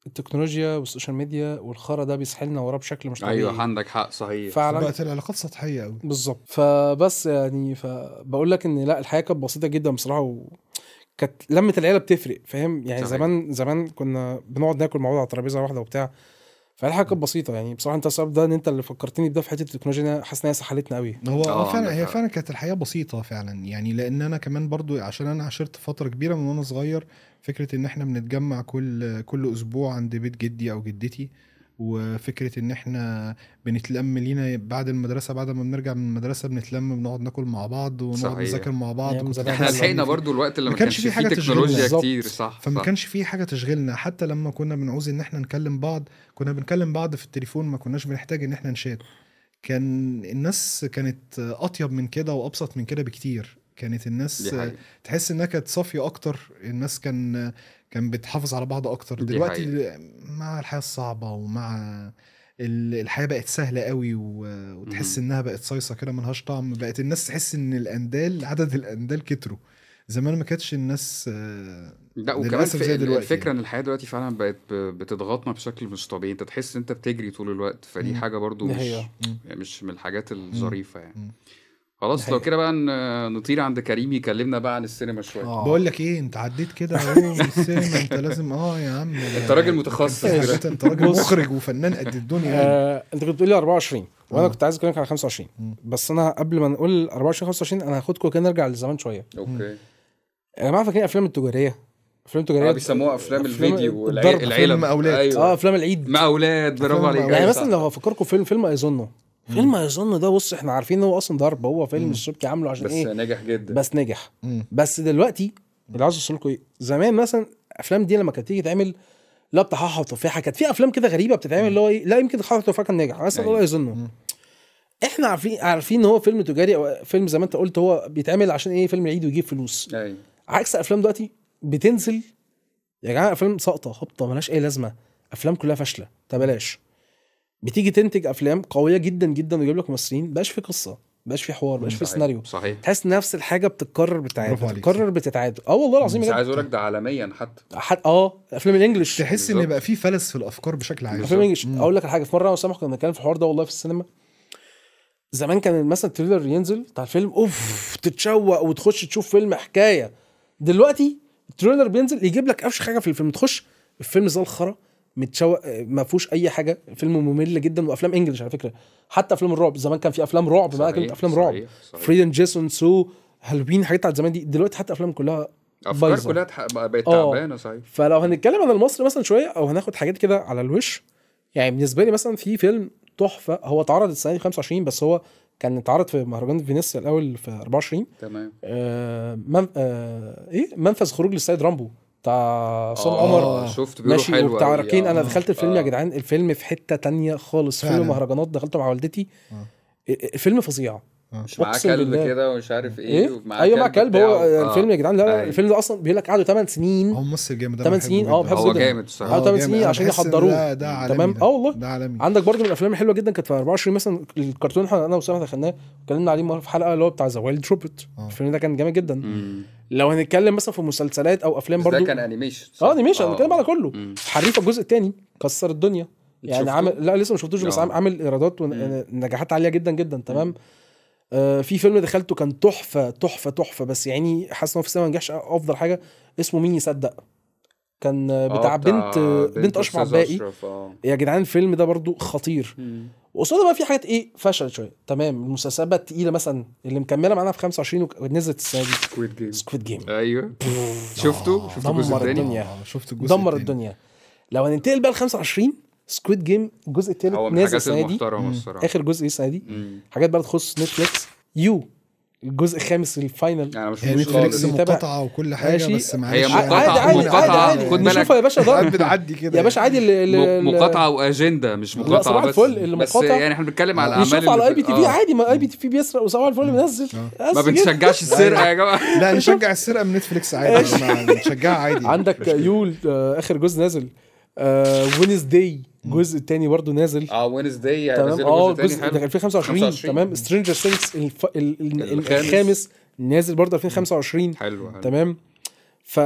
التكنولوجيا والسوشيال ميديا والخرا ده بيسحلنا وراه بشكل مش طبيعي. ايوه عندك حق، صحيح فعلا بقت العلاقات سطحيه قوي بالظبط. فبس يعني فبقول لك ان لا، الحياه كانت بسيطه جدا بصراحه، كانت لمه العيله بتفرق، فاهم يعني؟ صحيح. زمان كنا بنقعد ناكل مع بعض على ترابيزه واحده وبتاع، فالحاجه كانت بسيطه يعني. بصراحه انت السبب ده ان انت اللي فكرتني بده في حته التكنولوجيا، حاسس ان هي سحلتنا قوي. هو فعلا عندك هي حق. فعلا كانت الحياه بسيطه فعلا يعني، لان انا كمان برضو عشان انا عشرت فتره كبيره من وانا صغير فكره ان احنا بنتجمع كل اسبوع عند بيت جدي او جدتي، وفكره ان احنا بنتلم لينا بعد المدرسه، بعد ما بنرجع من المدرسه بنتلم بنقعد ناكل مع بعض ونقعد صحيح. نذاكر مع بعض. أيام كنت زمان. احنا بحس إن لحقنا في- برضو الوقت اللي ما ما كانش كانش في فيه حاجة تكنولوجيا تشغيلنا. كتير. بالظبط. صح فما صح. كانش في حاجه تشغلنا، حتى لما كنا بنعوز ان احنا نكلم بعض كنا بنكلم بعض في التليفون، ما كناش بنحتاج ان احنا نشات. كان الناس كانت اطيب من كده وابسط من كده بكتير. كانت دي الناس حقيقة. تحس انها كانت صافيه اكتر. الناس كان بتحافظ على بعض اكتر. دي دلوقتي مع الحياه الصعبه ومع الحياه بقت سهله قوي وتحس انها بقت صيصه كده ملهاش طعم. بقت الناس تحس ان عدد الاندال كتروا. زمان ما كانتش الناس لا، وكمان للاسف زي دلوقتي الفكره يعني. ان الحياه دلوقتي فعلا بقت بتضغطنا بشكل مش طبيعي. انت تحس ان انت بتجري طول الوقت، فدي حاجه برضو دي مش حقيقة. يعني مش من الحاجات الظريفه يعني. دي خلاص لو حقيقة. كده بقى نطير عند كريم يكلمنا بقى عن السينما شويه. بقول لك ايه، انت عديت كده اهو من السينما، انت لازم يا عم انت راجل متخصص انت دلوقتي. انت راجل بص. مخرج وفنان قد الدنيا يعني. انت كنت بتقول لي 24 وانا آه. كنت عايز اكلمك على 25، بس انا قبل ما نقول 24 25 انا هاخدكم كده نرجع للزمان شويه. اوكي. يا جماعه فاكرين افلام التجاريه؟ افلام التجاريه بيسموها افلام الفيديو الضرب. العيله أفلام أولاد. ايوه افلام العيد. مع اولاد. برافو أفلام عليك. أولاد. يعني أيوة مثلا صح. لو هفكركم فيلم ايظنه. فيلم ايظنه ده، بص احنا عارفين ان هو اصلا ضرب، هو فيلم السبكي عامله عشان بس ايه؟ نجح جدا. بس نجح. بس دلوقتي اللي عاوز اوصل لكم ايه، زمان مثلا الافلام دي لما كانت تيجي تعمل لا بتاع حاحه وتفاحه، كانت في افلام كده غريبه بتتعمل اللي هو ايه، لا يمكن حاحه وتفاحه كان ناجح مثلا أيوة. ولا يظنه. احنا عارفين ان هو فيلم تجاري او فيلم زي ما انت قلت هو بيتعمل عشان ايه، فيلم العيد ويجيب فلوس. ايوه عكس افلام دلوقتي بتنزل يا جماعه افلام ساقطه هبطه ملهاش اي لازمه، افلام كلها فاشله. طب بلاش بتيجي تنتج افلام قويه جدا جدا ويجيب لك ممثلين، بقاش في قصه، بقاش في حوار، بقاش في صحيح. سيناريو، صحيح. تحس نفس الحاجه بتتكرر برافو عليك. بتتكرر بتتعاد. والله العظيم بس بجد. عايز اقول لك ده عالميا حتى. افلام الانجليش. تحس ان بالظبط. بقى في فلس في الافكار بشكل عام. افلام الانجليش. اقول لك الحاجه، في مره انا وسامح كنا بنتكلم في الحوار ده والله في السينما. زمان كان مثلا التريلر ينزل بتاع الفيلم اوف تتشوق وتخش تشوف فيلم حكايه. دلوقتي التريلر بينزل يجيب لك افش حاجه في الفيلم، تخش الفيلم زي الخرا متشوق، ما فيهوش اي حاجه، فيلم ممل جدا. وافلام انجليش على فكره، حتى افلام الرعب زمان كان في افلام رعب بقى، كانت افلام رعب فريدن جيسون سو هالوين، حاجات بتاعت زمان دي. دلوقتي حتى افلام كلها افكار بايظة. كلها بقت تعبانه. صحيح. فلو هنتكلم عن المصري مثلا شويه او هناخد حاجات كده على الوش، يعني بالنسبه لي مثلا في فيلم تحفه هو اتعرض السنه دي 25، بس هو كان اتعرض في مهرجان فينيسيا الاول في 24. تمام. منفذ خروج للسيد رامبو بتاع عصام عمر. شفت بيقولوا ماشي، حلو وبتاع أوي. راكين. انا دخلت الفيلم يا جدعان، الفيلم في حته تانية خالص. فعلا. فيلم مهرجانات دخلته مع والدتي. الفيلم فظيع. مش معاه أقسم كلب بالله. كده ومش عارف ايه ايه ايوه مع كلب. هو بتاعه. الفيلم يا جدعان، لا أيوة. الفيلم ده اصلا بيقول لك قعدوا 8 سنين. هو ممثل جامد. 8 سنين بحبه هو جدا. جامد الصراحه. قعدوا 8 سنين عشان يحضروه. ده عالمي. تمام. والله ده عالمي. عندك برضو من الافلام الحلوه جدا كانت في 24 مثلا الكرتون انا وسامح دخلناه واتكلمنا عليه مره في حلقه اللي هو بتاع ذا وايلد روبوت. الفيلم ده كان جامد جدا. لو هنتكلم مثلا في مسلسلات او افلام برضو، ده كان انيميشن. انيميشن بنتكلم على كله. حريفه الجزء الثاني كسر الدنيا يعني. شفته؟ عامل لا لسه ما شفتوش، بس عامل ايرادات ونجاحات عاليه جدا جدا. تمام. في فيلم دخلته كان تحفه تحفه تحفه، بس يعني حاسس انه في السينما ما نجحش افضل حاجه. اسمه مين يصدق، كان بتاع بنت اشرف عباقي. يا جدعان الفيلم ده برضو خطير. وقصاده بقى في حاجات ايه فشلت شويه. تمام. المسلسلات بقى التقيله مثلا اللي مكمله معانا في 25 ونزلت السنه دي سكويد جيم. ايوه شفته الجزء دمر الثاني. الدنيا. شفت الجزء دمر التاني. الدنيا. لو هننتقل بقى ل 25 سكويد جيم الجزء الثالث هو من نازل الحاجات السنه دي، المحترمه الصراحه. اخر جزء السنه دي. مم. حاجات بقى تخص نتفليكس. يو الجزء الخامس الفاينل. انا مش هي مش نتفليكس خالص. متابع. مقاطعه وكل حاجه ماشي. بس هي معلش مقاطعة. خد بالك. نشوفها يا باشا ضرب بنعدي كده يا باشا عادي مقاطعه واجنده مش لا، مقاطعه صباح بس الفل اللي بس مقاطع يعني احنا بنتكلم على الاعمال يشوف على اي بي تي في آه. عادي، ما اي بي تي في بيسرق وصباح الفل بينزل ما بنشجعش السرقه يا جماعه. لا نشجع السرقه من نتفليكس عادي، ما نشجعها عادي. عندك يول اخر جزء نازل. وينزداي الجزء الثاني برضه نازل. وينزداي تمام. نزل جزء الجزء تاني ده حلو 2025 تمام. سترينجر ثينجز الخامس نازل برضه 2025 حلو. تمام. ف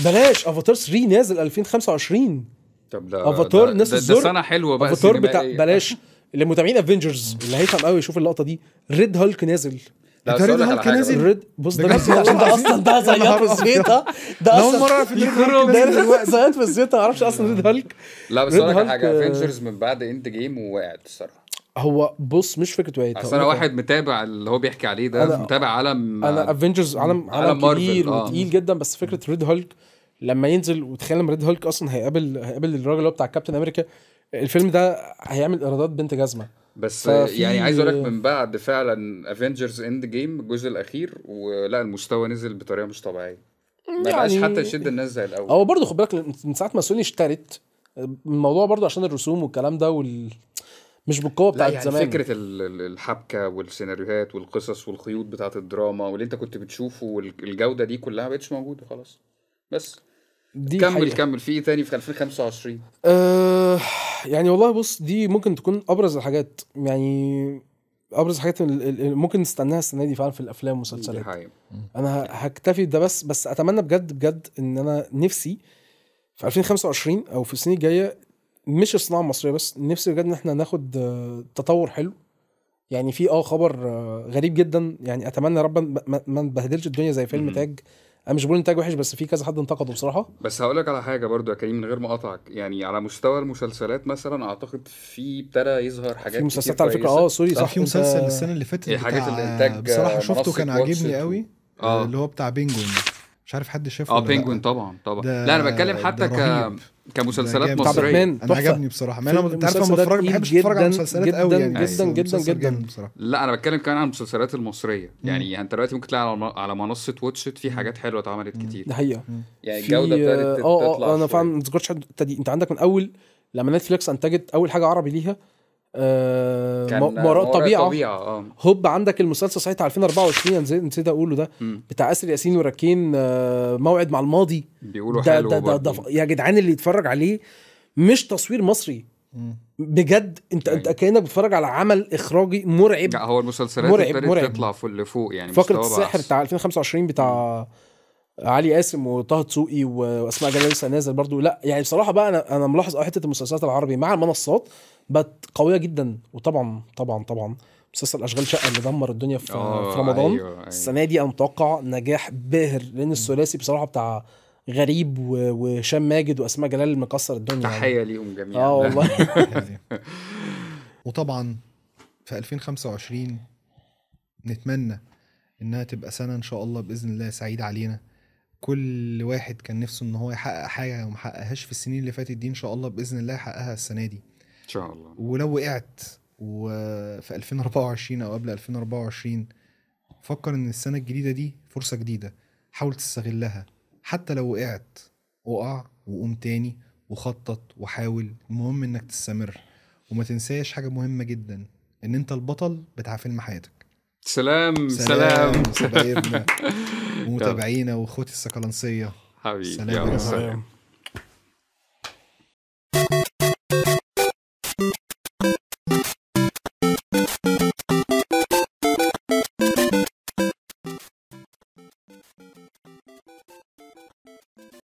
بلاش افاتار 3 نازل 2025. طب ده افاتار ناس ده الزر سنه حلوه بقى افاتار بتاع سينمائية. بلاش اللي متابعين افنجرز اللي هيفهم قوي يشوف اللقطه دي. ريد هالك نازل. لا، ده بس أقول ريد لك على هالك حاجة نازل؟ بقى. الريد بص ده بجد نازل عشان ده والله اصلا ده زيات في الزيطه. ده اول اصلا مره اعرف ان ريد هالك نازل ده دلوقتي. زيات في الزيطه ما اعرفش اصلا ريد هالك. لا بس ريد اقول لك على هالك، حاجه، افنجرز من بعد اند جيم ووقعت الصراحه. هو بص مش فكره وقت. اصل انا واحد متابع اللي هو بيحكي عليه ده، متابع عالم انا افنجرز عالم عالم كبير مارفل، وتقيل جدا. بس فكره ريد هالك لما ينزل وتخيل لما ريد هالك اصلا هيقابل الراجل اللي هو بتاع كابتن امريكا، الفيلم ده هيعمل ايرادات بنت جزمه. بس ففي- يعني عايز اقول لك من بعد فعلا افنجرز اند جيم الججزء الاخير، ولا المستوى نزل بطريقه مش طبيعيه، ما بقاش يعني حتى يشد الناس زي الاول. هو برضه خد بالك من ساعه ما سوني اشترت الموضوع برضه عشان الرسوم والكلام ده مش بالقوه لا بتاعت يعني زمان. فكره الحبكه والسيناريوهات والقصص والخيوط بتاعت الدراما واللي انت كنت بتشوفه والجوده دي كلها ما بقتش موجوده خلاص. بس دي كمل حقيقة. كمل في ايه تاني في 2025؟ يعني والله بص دي ممكن تكون ابرز الحاجات، يعني ابرز الحاجات اللي ممكن نستناها السنه دي فعلا في الافلام دي والمسلسلات. حقيقة. انا هكتفي ده بس اتمنى بجد ان انا نفسي في 2025 او في السنين الجايه مش الصناعه المصريه بس، نفسي بجد ان احنا ناخد تطور حلو. يعني في خبر غريب جدا، يعني اتمنى يا رب ما نبهدلش الدنيا زي فيلم تاج. انا مش بقول انتاج وحش بس في كذا حد انتقده بصراحه. بس هقول لك على حاجه برضو يا كريم من غير ما اقطعك، يعني على مستوى المسلسلات مثلا اعتقد في ابتدى يظهر حاجات في مسلسلات كتير على فكره كويسة. سوري صح. صح. في مسلسل السنه اللي فاتت حاجات بتاع الإنتاج، بصراحه شفته منصة كان واتشت عاجبني قوي. اللي هو بتاع بينجوين، مش عارف حد شافه ولا لأ. بينجوين طبعا ده- لا انا بتكلم حتى ده رهيب. كمسلسلات ده بتاع مصريه. باتمان انا تحفة. عجبني بصراحه، ما انا فيلم- انت عارف المسلسل انا ده ما بحبش اتفرج على جداً مسلسلات قوي جداً يعني، بس جداً المسلسل جداً جامد جداً. بصراحه. لا انا بتكلم كمان عن المسلسلات المصريه، يعني انت دلوقتي ممكن تلاقي على منصه واتشت في حاجات حلوه اتعملت كتير، ده حقيقه. يعني في الجوده ابتدت تطلع انا شوية. فعلا ما ذكرتش الحتة دي. انت عندك من اول لما نتفليكس انتجت اول حاجه عربي ليها كان ما وراء الطبيعه. اه هوب عندك المسلسل ساعتها 2024 نسيت اقوله ده بتاع اسر ياسين وراكين موعد مع الماضي. بيقولوا ده حلو ده برضه. يا جدعان اللي يتفرج عليه مش تصوير مصري بجد، انت كانك بتتفرج على عمل اخراجي مرعب. لا هو المسلسلات ابتدت تطلع لفوق يعني فقره مستوى السحر أحسن. بتاع 2025 بتاع علي قاسم وطه دسوقي واسماء جلال لسه نازل برضو. لا يعني بصراحه بقى انا ملاحظ حته المسلسلات العربي مع المنصات بقت قويه جدا. وطبعا طبعا طبعا مسلسل اشغال شقه اللي دمر الدنيا في رمضان. أيوة. السنه دي انا متوقع نجاح باهر لان الثلاثي بصراحه بتاع غريب وهشام ماجد واسماء جلال مكسر الدنيا. تحيه ليهم جميعا. والله. يعني. وطبعا في 2025 نتمنى انها تبقى سنه ان شاء الله باذن الله سعيده علينا. كل واحد كان نفسه ان هو يحقق حاجه وما حققهاش في السنين اللي فاتت دي، ان شاء الله باذن الله يحققها السنه دي ان شاء الله. ولو وقعت وفي 2024 او قبل 2024 فكر ان السنه الجديده دي فرصه جديده، حاول تستغلها. حتى لو وقعت وقع وقوم تاني وخطط وحاول، المهم انك تستمر وما تنساش حاجه مهمه جدا، ان انت البطل بتاع فيلم حياتك. سلام حبايبنا ومتابعينا واخوتي السكالانسيه. حبيبي سلام يلا يا سلام.